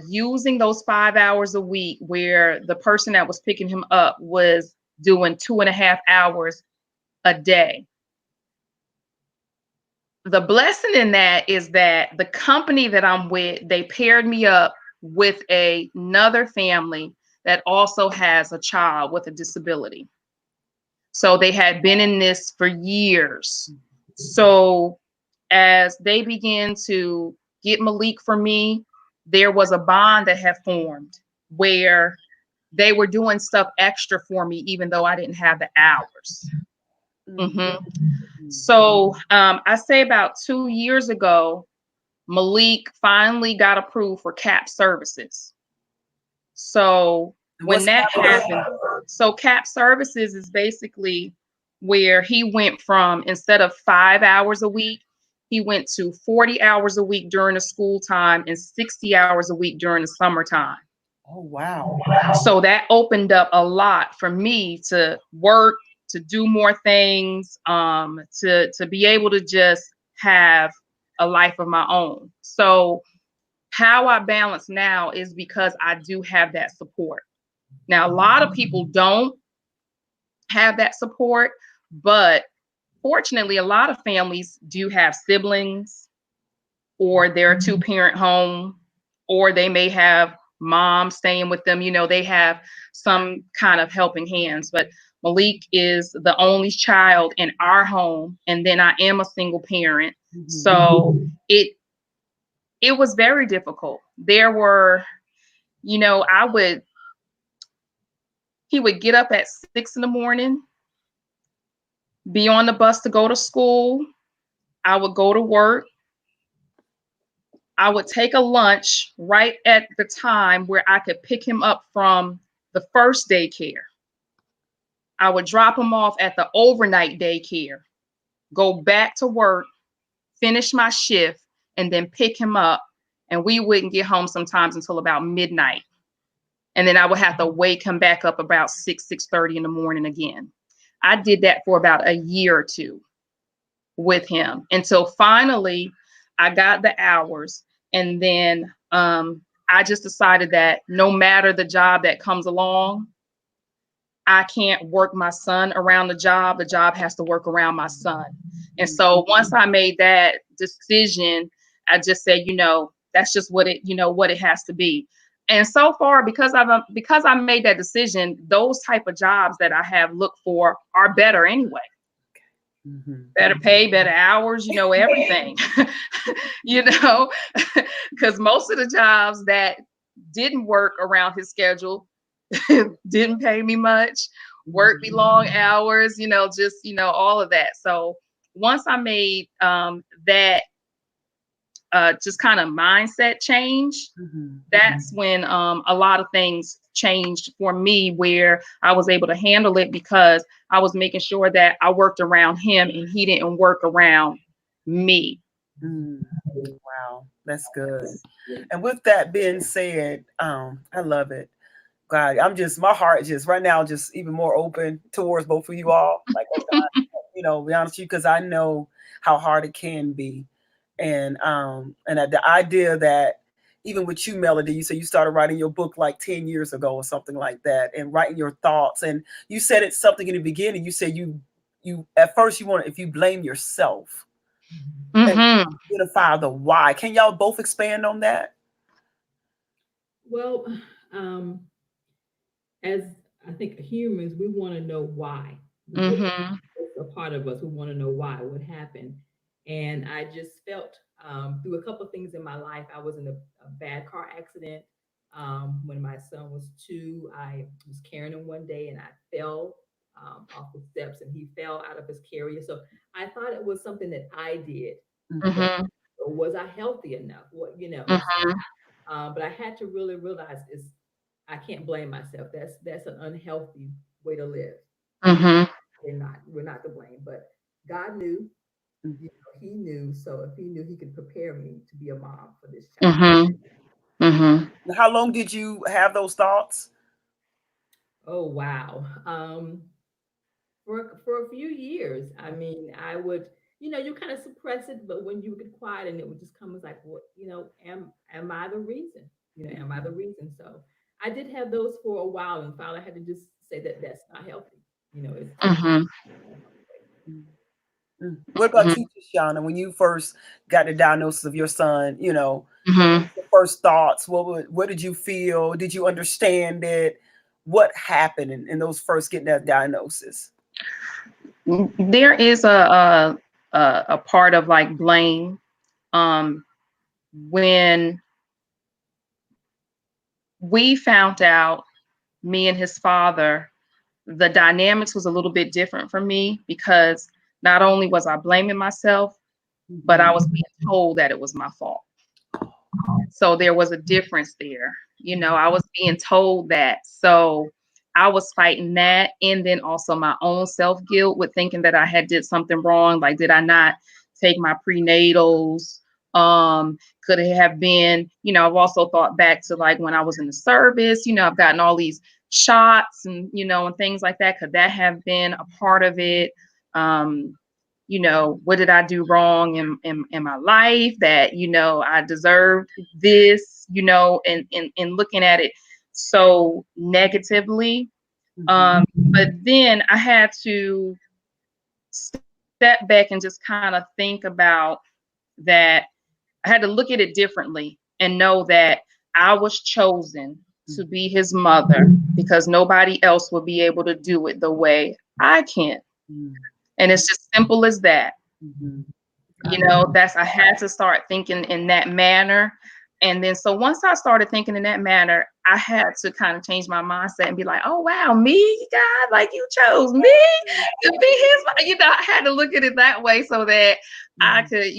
using those 5 hours a week where the person that was picking him up was doing 2.5 hours a day. The blessing in that is that the company that I'm with, they paired me up with another family that also has a child with a disability. So they had been in this for years. So as they began to get Malik for me, there was a bond that had formed where they were doing stuff extra for me, even though I didn't have the hours. Mhm. hmm So I say about 2 years ago, Malik finally got approved for CAP services. So And when what's that happening? happened, so CAP services is basically where he went from, instead of 5 hours a week, he went to 40 hours a week during the school time and 60 hours a week during the summertime. Oh wow. So that opened up a lot for me to work, to do more things, to be able to just have a life of my own. So how I balance now is because I do have that support. Now, a lot of people don't have that support, but fortunately, a lot of families do have siblings, or they're a two-parent home, or they may have mom staying with them. They have some kind of helping hands. But Malik is the only child in our home, and then I am a single parent. Mhm. So it was very difficult. There were, I would he would get up at 6 in the morning, be on the bus to go to school. I would go to work. I would take a lunch right at the time where I could pick him up from the first daycare. I would drop him off at the overnight daycare, go back to work, finish my shift, and then pick him up. And we wouldn't get home sometimes until about midnight. And then I would have to wake him back up about 6:30 in the morning again. I did that for about a year or two with him until finally I got the hours. And then I just decided that no matter the job that comes along, I can't work my son around the job has to work around my son. And so once I made that decision, I just said, that's just what it has to be. And so far, because I made that decision, those type of jobs that I have looked for are better anyway. Better pay, better hours, everything, because most of the jobs that didn't work around his schedule didn't pay me much, worked me long hours, all of that. So once I made that just kind of mindset change, that's when a lot of things changed for me, where I was able to handle it because I was making sure that I worked around him and he didn't work around me. Wow, that's good. And with that being said, I love it. God, my heart just right now just even more open towards both of you all. Like, oh God, be honest with you, because I know how hard it can be. And the idea that even with you, Melody, you said you started writing your book like 10 years ago or something like that, and writing your thoughts. And you said it's something in the beginning. You said you at first you want, if you blame yourself and identify the why. Can y'all both expand on that? Well, as I think humans, we want to know why. It's a part of us. We want to know why, what happened. And I just felt through a couple of things in my life. I was in a bad car accident when my son was 2. I was carrying him one day and I fell off the steps and he fell out of his carrier. So I thought it was something that I did. Or was I healthy enough? But I had to really realize I can't blame myself. That's an unhealthy way to live. We're not to blame, but God knew. He knew. So if he knew, he could prepare me to be a mom for this child. How long did you have those thoughts? Oh wow. For a few years. I mean, I would, you kind of suppress it, but when you get quiet and it would just come as like, what, am I the reason? Am I the reason? So I did have those for a while, and finally I had to just say that that's not healthy. What about you, Tashana? When you first got the diagnosis of your son, the first thoughts, what did you feel? Did you understand it? What happened in those first getting that diagnosis? There is a part of like blame when we found out, me and his father, the dynamics was a little bit different for me, because not only was I blaming myself, but I was being told that it was my fault. So there was a difference there. I was being told that. So I was fighting that. And then also my own self-guilt with thinking that I had did something wrong. Like, did I not take my prenatals? Could it have been, I've also thought back to like when I was in the service, I've gotten all these shots and, and things like that. Could that have been a part of it? What did I do wrong in my life that, I deserved this, and looking at it so negatively. But then I had to step back and just kind of think about that. I had to look at it differently and know that I was chosen to be his mother because nobody else will be able to do it the way I can. And it's just simple as that. I had to start thinking in that manner. And then, so once I started thinking in that manner, I had to kind of change my mindset and be like, oh, wow, me, God, like you chose me to be his, I had to look at it that way so that I could,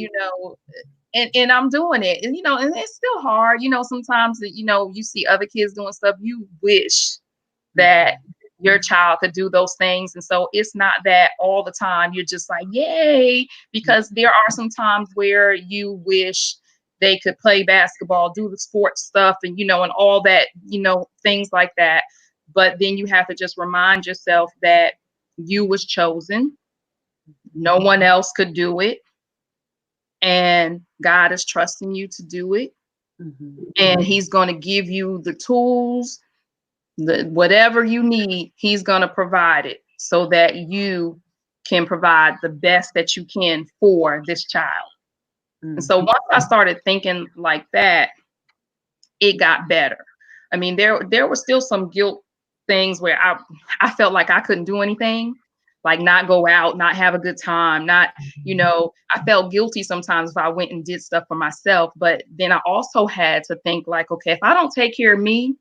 and I'm doing it. And, and it's still hard, sometimes, you see other kids doing stuff, you wish that your child could do those things. And so it's not that all the time you're just like, yay, because there are some times where you wish they could play basketball, do the sports stuff and, and all that, things like that. But then you have to just remind yourself that you was chosen. No one else could do it. And God is trusting you to do it. and he's going to give you the tools, whatever you need, he's going to provide it so that you can provide the best that you can for this child. And so once I started thinking like that, it got better. I mean, there were still some guilt things where I felt like I couldn't do anything, like not go out, not have a good time, not, I felt guilty sometimes if I went and did stuff for myself. But then I also had to think like, okay, if I don't take care of me,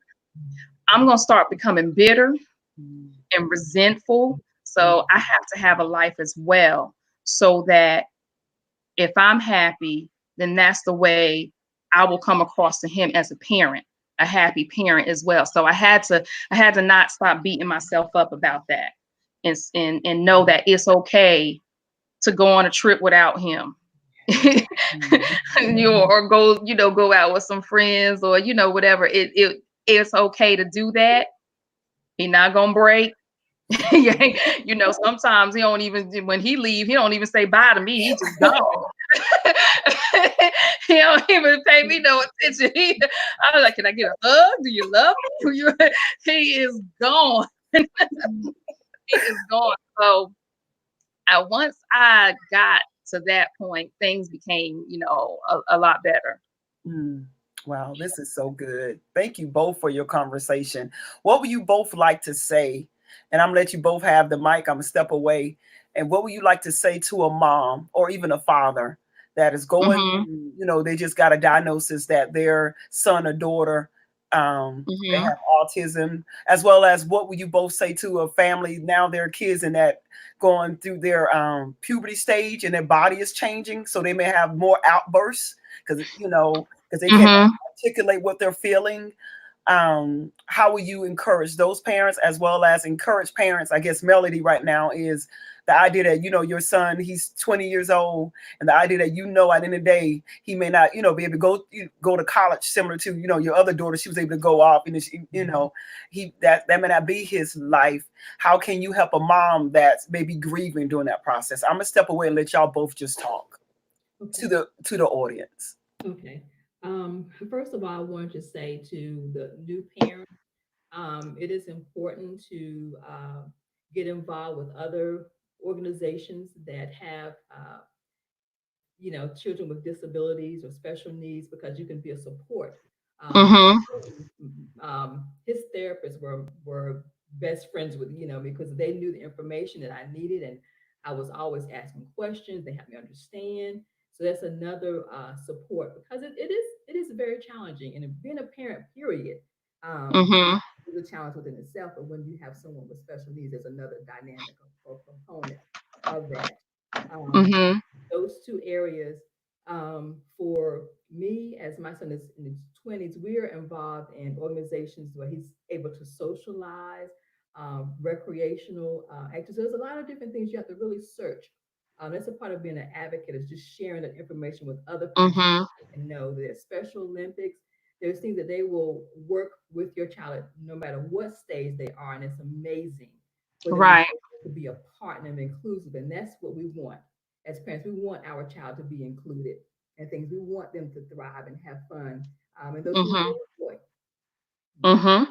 I'm going to start becoming bitter and resentful. So I have to have a life as well, so that if I'm happy, then that's the way I will come across to him as a parent, a happy parent as well. So I had to not stop beating myself up about that, and know that it's okay to go on a trip without him. Or go out with some friends, or whatever. It's okay to do that. He's not gonna break. Sometimes he don't even, when he leave, he don't even say bye to me. He just gone. He don't even pay me no attention. I was like, can I get a hug? Do you love me? He is gone. He is gone. So once I got to that point, things became, a lot better. Wow, this is so good. Thank you both for your conversation. What would you both like to say? And I'm gonna let you both have the mic. I'm gonna step away. And what would you like to say to a mom or even a father that is going, they just got a diagnosis that their son or daughter, they have autism, as well as what would you both say to a family now, their kids in that going through their puberty stage and their body is changing, so they may have more outbursts because they can't articulate what they're feeling. How will you encourage those parents as well as encourage parents? I guess Melody right now is the idea that, your son, he's 20 years old, and the idea that, at the end of the day, he may not, be able to go to college similar to, your other daughter. She was able to go off and, that may not be his life. How can you help a mom that's maybe grieving during that process? I'm gonna step away and let y'all both just talk to the audience. Okay. First of all, I wanted to say to the new parents, it is important to get involved with other organizations that have, children with disabilities or special needs, because you can be a support. His therapists were best friends with, because they knew the information that I needed, and I was always asking questions. They helped me understand. So that's another support, because it is very challenging, and being a parent, period, is a challenge within itself. But when you have someone with special needs, there's another dynamic or component of that. Those two areas, for me, as my son is in his 20s, we are involved in organizations where he's able to socialize, recreational activities. There's a lot of different things you have to really search. That's a part of being an advocate, is just sharing that information with other parents and know there's Special Olympics. There's things that they will work with your child no matter what stage they are, and it's amazing for them to be a partner and inclusive, and that's what we want. As parents, we want our child to be included and things. We want them to thrive and have fun, and those things they enjoy.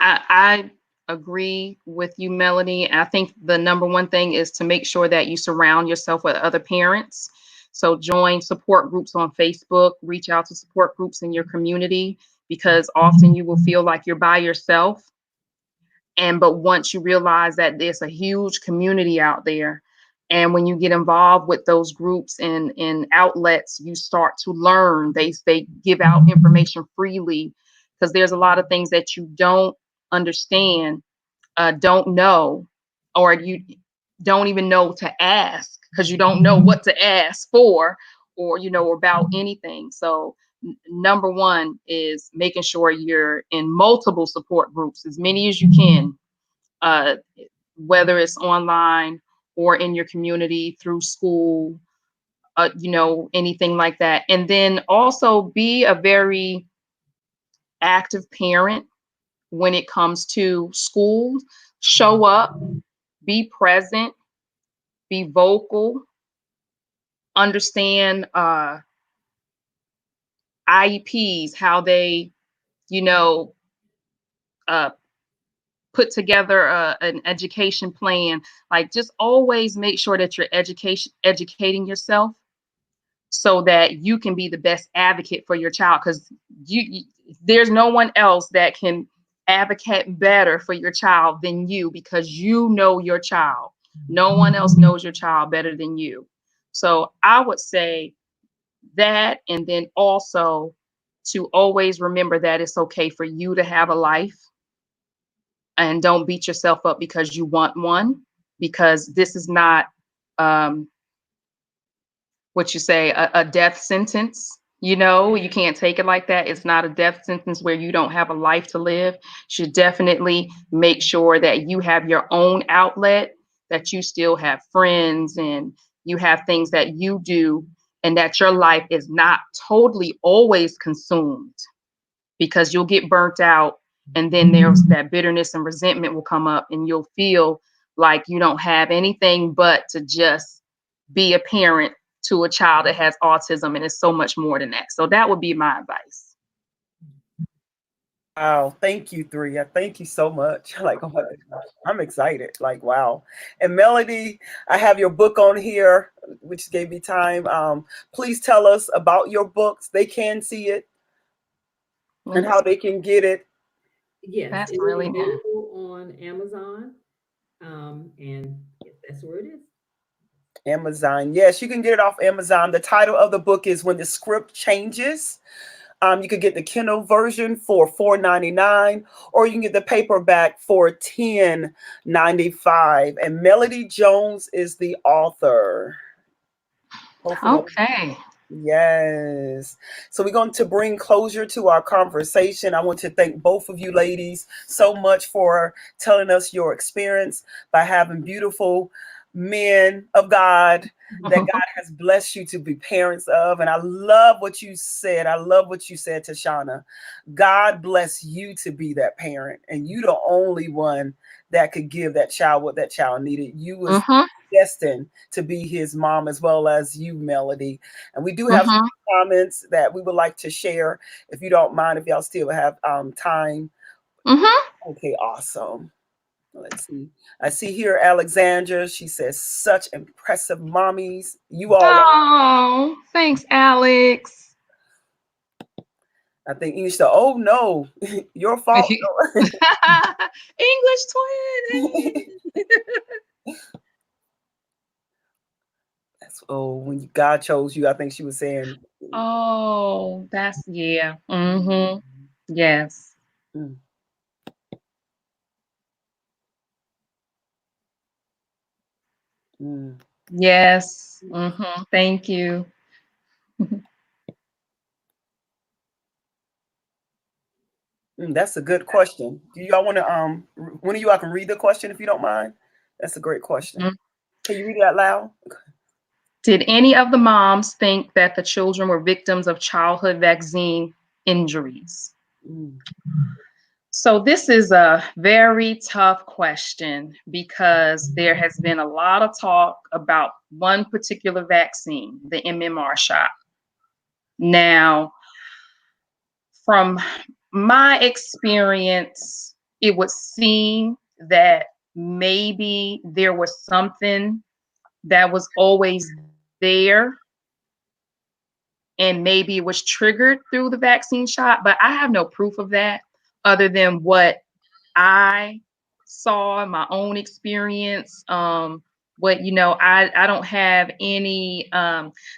I agree with you, Melanie. I think the number one thing is to make sure that you surround yourself with other parents. So join support groups on Facebook, reach out to support groups in your community, because often you will feel like you're by yourself. But once you realize that there's a huge community out there, and when you get involved with those groups and outlets, you start to learn. They give out information freely, because there's a lot of things that you don't understand, don't know, or you don't even know to ask, because you don't know what to ask for, or about anything. So number one is making sure you're in multiple support groups, as many as you can, whether it's online or in your community, through school, anything like that. And then also be a very active parent when it comes to school. Show up, be present, be vocal, understand. I IEPs, how they, you know, put together an education plan. Like, just always make sure that you're educating yourself so that you can be the best advocate for your child, because there's no one else that can advocate better for your child than you, because you know your child. No one else knows your child better than you. So I would say that, and then also to always remember that it's okay for you to have a life, and don't beat yourself up because you want one, because this is not what you say, a death sentence. You know, you can't take it like that. It's not a death sentence where you don't have a life to live. You should definitely make sure that you have your own outlet, that you still have friends and you have things that you do, and that your life is not totally always consumed, because you'll get burnt out. And then there's that bitterness and resentment will come up, and you'll feel like you don't have anything but to just be a parent to a child that has autism, and it's so much more than that. So that would be my advice. Wow, thank you, three. Thank you so much. Like, oh my gosh, I'm excited. Like, wow. And Melody, I have your book on here, which gave me time. Please tell us about your books. They can see it and how they can get it. Yes, That's it is really nice. available on Amazon, and yes, that's where it is. Amazon. Yes, you can get it off Amazon. The title of the book is When the Script Changes. You could get the Kindle version for $4.99, or you can get the paperback for $10.95. And Melody Jones is the author. Hopefully, Okay. yes. So we're going to bring closure to our conversation. I want to thank both of you ladies so much for telling us your experience by having beautiful men of God that God has blessed you to be parents of. And I love what you said. I love what you said, Tashana. God bless you to be that parent, and you the only one that could give that child what that child needed. You was destined to be his mom, as well as you, Melody. And we do have some comments that we would like to share, if you don't mind, if y'all still have time. Okay, awesome. Let's see. I see here Alexandra. She says, such impressive mommies. You all are. Oh, thanks, Alex. I think English said, oh no, your fault. English twin. That's, oh, when God chose you, I think she was saying. Oh, that's, yeah. Yes. Mm. Mm. Yes. Thank you. That's a good question. Do y'all want to one of you all can read the question if you don't mind? That's a great question. Can you read it out loud? Did any of the moms think that the children were victims of childhood vaccine injuries? So this is a very tough question, because there has been a lot of talk about one particular vaccine, the MMR shot. Now, from my experience, it would seem that maybe there was something that was always there, and maybe it was triggered through the vaccine shot, but I have no proof of that other than what I saw in my own experience. What, I don't have any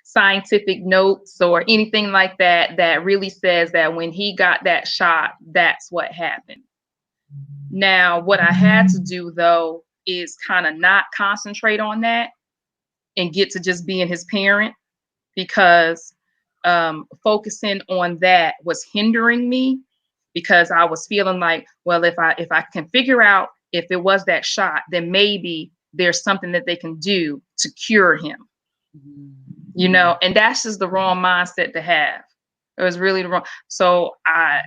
scientific notes or anything like that that really says that when he got that shot, that's what happened. Now, what I had to do, though, is kind of not concentrate on that and get to just being his parent, because focusing on that was hindering me, because I was feeling like, well, if I can figure out if it was that shot, then maybe there's something that they can do to cure him, and that's just the wrong mindset to have. It was really the wrong. So I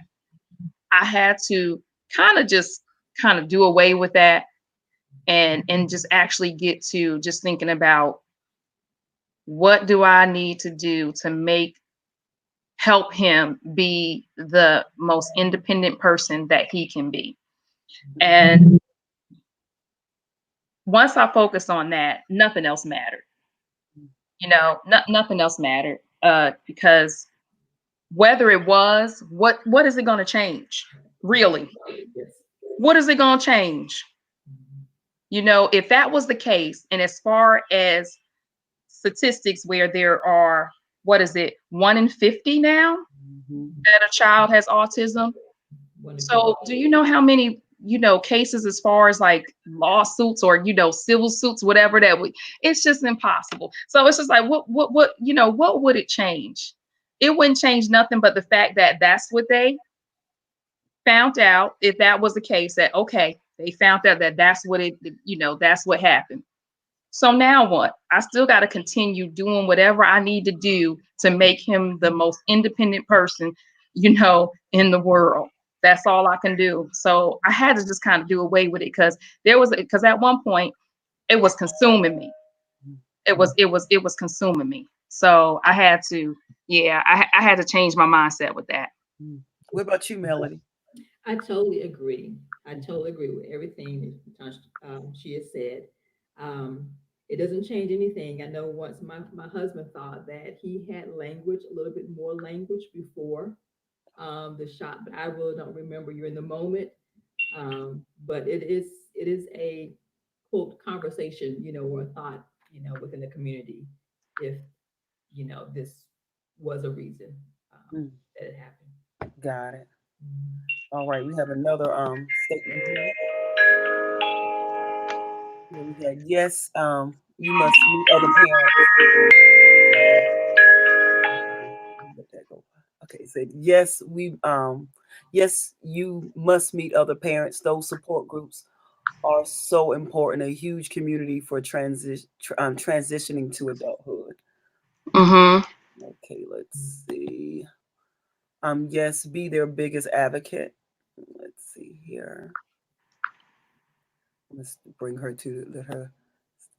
had to kind of do away with that, and just actually get to just thinking about, what do I need to do to make help him be the most independent person that he can be. And once I focused on that, nothing else mattered. You know, nothing else mattered, because whether it was, what is it going to change? Really? Yes. What is it going to change? You know, if that was the case, and as far as statistics where there are, what is it, 1 in 50 now that a child has autism. So do you know how many, you know, cases as far as like lawsuits or, you know, civil suits, whatever that we, it's just impossible. So it's just like, what, you know, what would it change? It wouldn't change nothing but the fact that that's what they found out. If that was the case, that, okay, they found out that that's what it, you know, that's what happened. So now what? I still got to continue doing whatever I need to do to make him the most independent person, you know, in the world. That's all I can do. So I had to just kind of do away with it because at one point it was consuming me. It was consuming me. So I had to, yeah, I had to change my mindset with that. What about you, Melody? I totally agree. I totally agree with everything that she has said. It doesn't change anything. I know once my husband thought that he had language, a little bit more language before the shot, but I really don't remember. You're in the moment. But it is a quote conversation, you know, or a thought, you know, within the community, if you know this was a reason that it happened. Got it. All right, we have another statement here. Here we got, yes, you must meet other parents. Let that go. Okay, it said yes, yes, you must meet other parents. Those support groups are so important, a huge community for transitioning to adulthood. Okay, let's see. Yes, be their biggest advocate. Let's see here. Let's bring her to let her.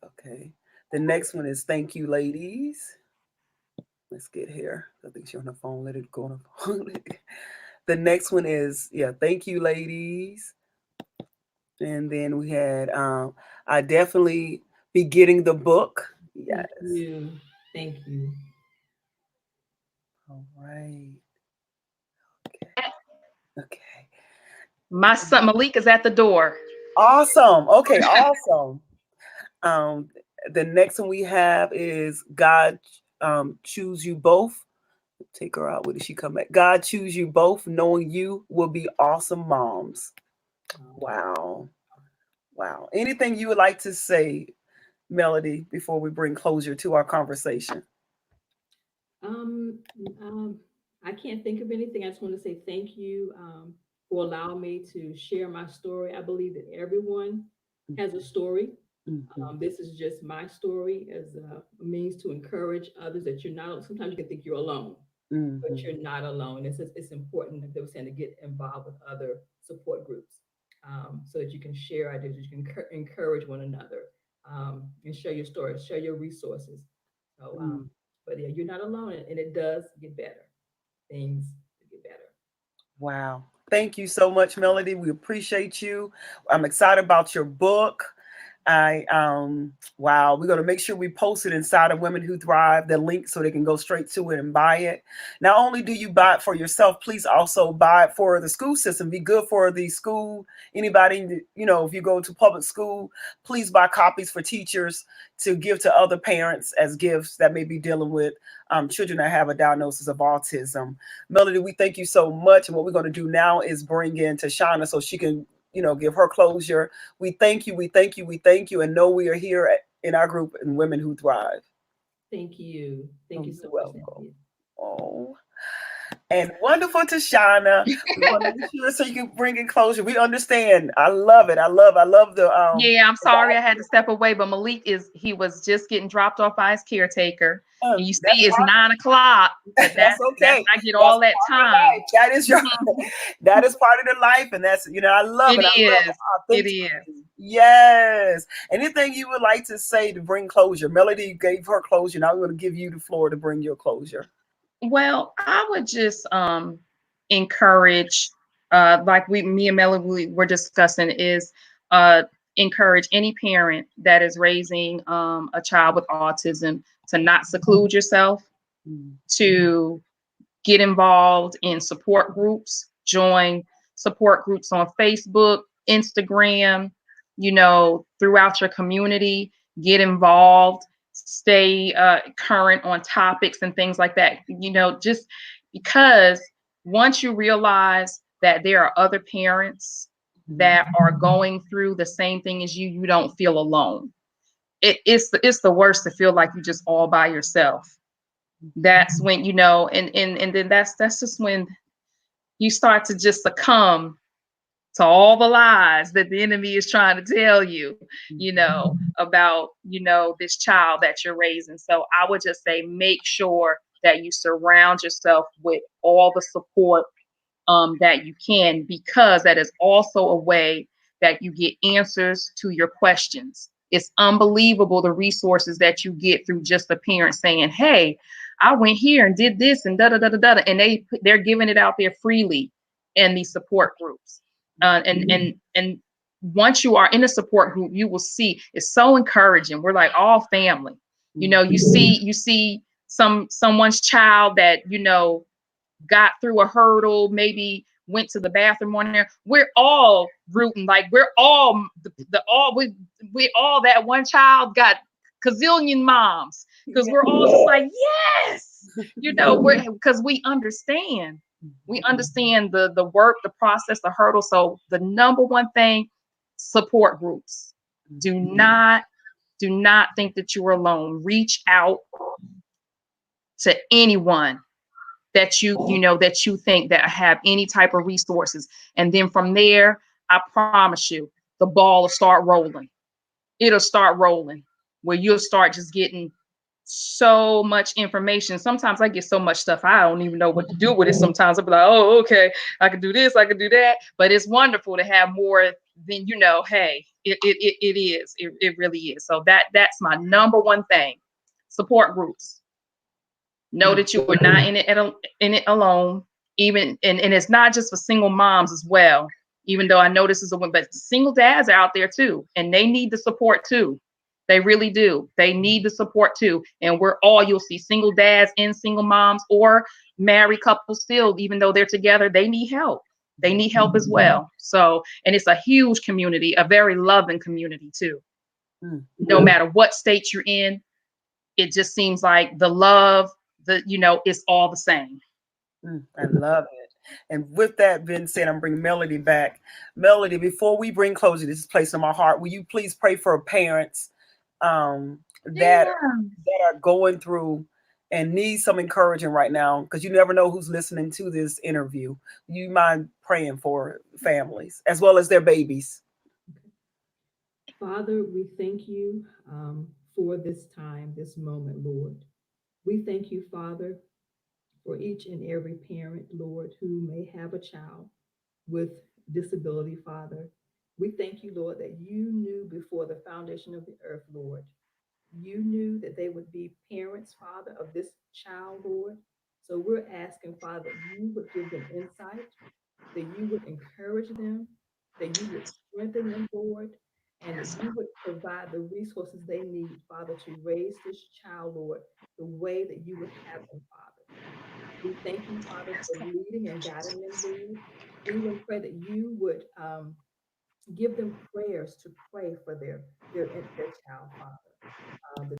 Okay. The next one is thank you, ladies. Let's get here. I think she's on the phone. Let it go on the phone. The next one is, yeah, thank you, ladies. And then we had I definitely be getting the book. Yes. Thank you. Thank you. All right. Okay. My son Malik is at the door. Awesome. Okay, awesome. The next one we have is God choose you both. Take her out. Where did she come back? God choose you both, knowing you will be awesome moms. Wow. Wow. Anything you would like to say, Melody, before we bring closure to our conversation? Um, I can't think of anything. I just want to say thank you for allowing me to share my story. I believe that everyone has a story. This is just my story as a means to encourage others that you're not. Sometimes you can think you're alone, but you're not alone. It's important, like they were saying, to get involved with other support groups so that you can share ideas, you can encourage one another, and share your stories, share your resources. So, but yeah, you're not alone, and it does get better. Things get better. Wow. Thank you so much, Melody. We appreciate you. I'm excited about your book. Wow, we're going to make sure we post it inside of Women Who Thrive, the link, so they can go straight to it and buy it. Not only do you buy it for yourself, please also buy it for the school system. Be good for the school. Anybody, you know, if you go to public school, please buy copies for teachers to give to other parents as gifts that may be dealing with children that have a diagnosis of autism. Melody, we thank you so much. And what we're going to do now is bring in Tashana so she can, you know, give her closure. We thank you, we thank you, we thank you, and know we are here in our group in Women Who Thrive. Thank you. Thank you so Welcome. much, Nancia. Oh, and wonderful Tashana. We want to make sure so you can bring in closure. We understand. I love it. I love the Yeah, I'm sorry I had to step away, but Malik he was just getting dropped off by his caretaker. And you see it's 9 o'clock. That's okay. I get all that time. That is your that is part of the life, and that's, you know, I love it. It is. Yes. Anything you would like to say to bring closure? Melody gave her closure. Now I'm going to give you the floor to bring your closure. Well, I would just encourage, like me and Melanie were discussing, is uh, encourage any parent that is raising a child with autism to not seclude yourself, Mm. to get involved in support groups, join support groups on Facebook, Instagram, throughout your community, get involved, stay current on topics and things like that. Just because once you realize that there are other parents that are going through the same thing as you, you don't feel alone. It's the worst to feel like you're just all by yourself. That's when and then that's just when you start to just succumb to all the lies that the enemy is trying to tell you, about this child that you're raising. So I would just say make sure that you surround yourself with all the support that you can, because that is also a way that you get answers to your questions. It's unbelievable the resources that you get through just a parent saying, "Hey, I went here and did this and da da da da da," and they're giving it out there freely in these support groups. And once you are in a support group, you will see it's so encouraging. We're like all family. You see someone's child that got through a hurdle, maybe went to the bathroom one there. We're all rooting, like we're all we all that one child got gazillion moms, because we're all just like, yes, we're because we understand. We understand the work, the process, the hurdle. So the number one thing, support groups. Do not think that you're alone. Reach out to anyone that you think that have any type of resources, and then from there, I promise you, the ball will start rolling. It'll start rolling, where you'll start just getting so much information. Sometimes I get so much stuff I don't even know what to do with it. Sometimes I'll be like, oh, okay, I can do this, I can do that. But it's wonderful to have more than hey, it really is. So that's my number one thing. Support groups. Know that you are not in it alone. Even and it's not just for single moms as well. Even though I know this is a one, but single dads are out there too, and they need the support too. They really do. They need the support too. And you'll see single dads and single moms, or married couples still, even though they're together, they need help. They need help as well. So, and it's a huge community, a very loving community too. No matter what state you're in, it just seems like the love, it's all the same. I love it. And with that being said, I'm bringing Melody back. Melody, before we bring closure, this is placed in my heart. Will you please pray for parents that Yeah. are going through and need some encouraging right now? Because you never know who's listening to this interview. You mind praying for families as well as their babies? Father, we thank you for this time, this moment, Lord. We thank you, Father, for each and every parent, Lord, who may have a child with disability, Father. We thank you, Lord, that you knew before the foundation of the earth, Lord. You knew that they would be parents, Father, of this child, Lord. So we're asking, Father, that you would give them insight, that you would encourage them, that you would strengthen them, Lord, and that you would provide the resources they need, Father, to raise this child, Lord, the way that you would have them, Father. We thank you, Father, for leading and guiding them, Lord. We even pray that you would give them prayers to pray for their child, Father.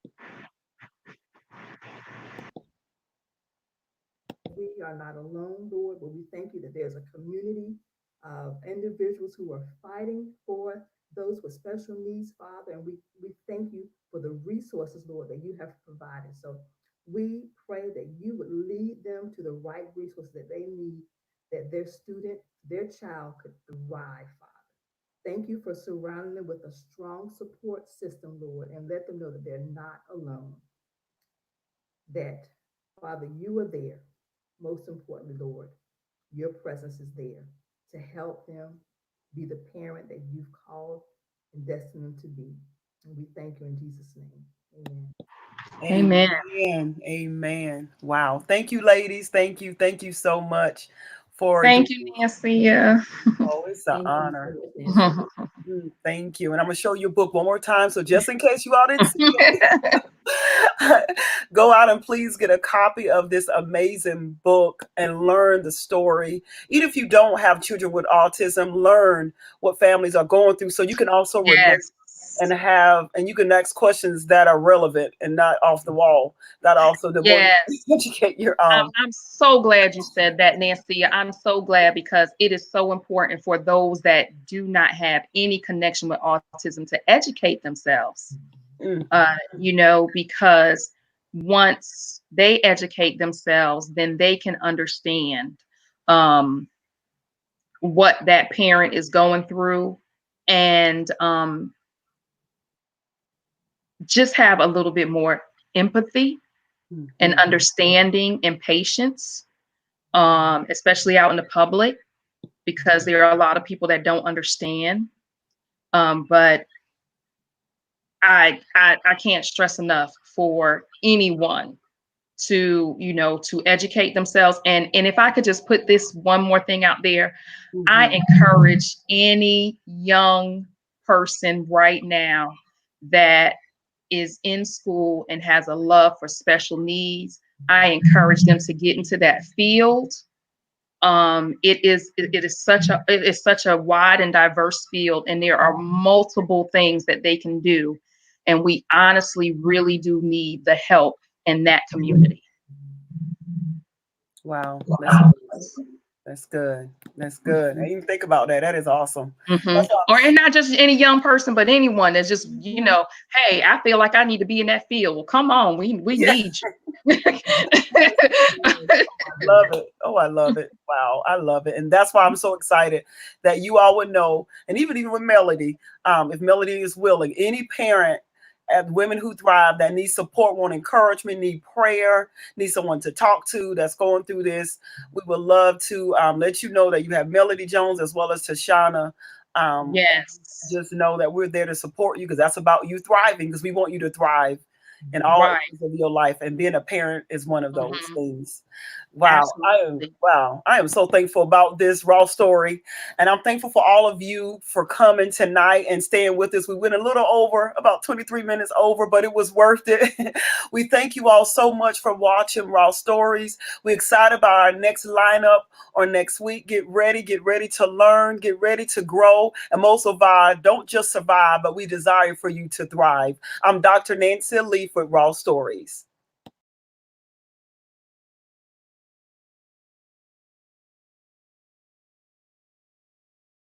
We are not alone, Lord, but we thank you that there's a community of individuals who are fighting for those with special needs, Father. And we thank you for the resources, Lord, that you have provided. So we pray that you would lead them to the right resources that they need, that their student, their child could thrive, Father. Thank you for surrounding them with a strong support system, Lord, and let them know that they're not alone. That, Father, you are there. Most importantly, Lord, your presence is there to help them be the parent that you've called and destined them to be. And we thank you in Jesus' name. Amen. Amen. Amen. Amen. Wow. Thank you, ladies. Thank you. Thank you so much for Thank you, Nancy. oh, it's an Thank you so honor. much, Nancy. Thank you. And I'm gonna show you a book one more time. So just in case you all didn't see it, go out and please get a copy of this amazing book and learn the story. Even if you don't have children with autism, learn what families are going through so you can also relate Yes. and you can ask questions that are relevant and not off the wall. That also the more you Yes. educate your I'm so glad you said that, Nancy. I'm so glad because it is so important for those that do not have any connection with autism to educate themselves. mm, Because once they educate themselves, then they can understand um, what that parent is going through and just have a little bit more empathy and mhm. understanding and patience, especially out in the public, because there are a lot of people that don't understand. But I can't stress enough for anyone to educate themselves. And if I could just put this one more thing out there, I Mhm. encourage any young person right now that is in school and has a love for special needs. I encourage them to get into that field. It is such a wide and diverse field, and there are multiple things that they can do, and we honestly really do need the help in that community. Wow. That's good. That's good. I didn't even think about that. That is awesome. That's Or awesome. and not just any young person, but anyone that's just, hey, I feel like I need to be in that field. Well, come on, we Yeah. need you. Love it. Oh, I love it. Wow, I love it. And that's why I'm so excited that you all would know, and even with Melody, if Melody is willing, any parent at Women Who Thrive that needs support, want encouragement, need prayer, need someone to talk to that's going through this, we would love to let you know that you have Melody Jones as well as Tashana. And Yes. just know that we're there to support you because that's about you thriving because we want you to thrive in all Right. areas of your life. And being a parent is one of those Mhm. things. Absolutely. I am so thankful about this raw story. And I'm thankful for all of you for coming tonight and staying with us. We went a little over, about 23 minutes over, but it was worth it. We thank you all so much for watching Raw Stories. We're excited about our next lineup or next week. Get ready to learn, get ready to grow, and most of all, don't just survive, but we desire for you to thrive. I'm Dr. Nancia Leath with Raw Stories.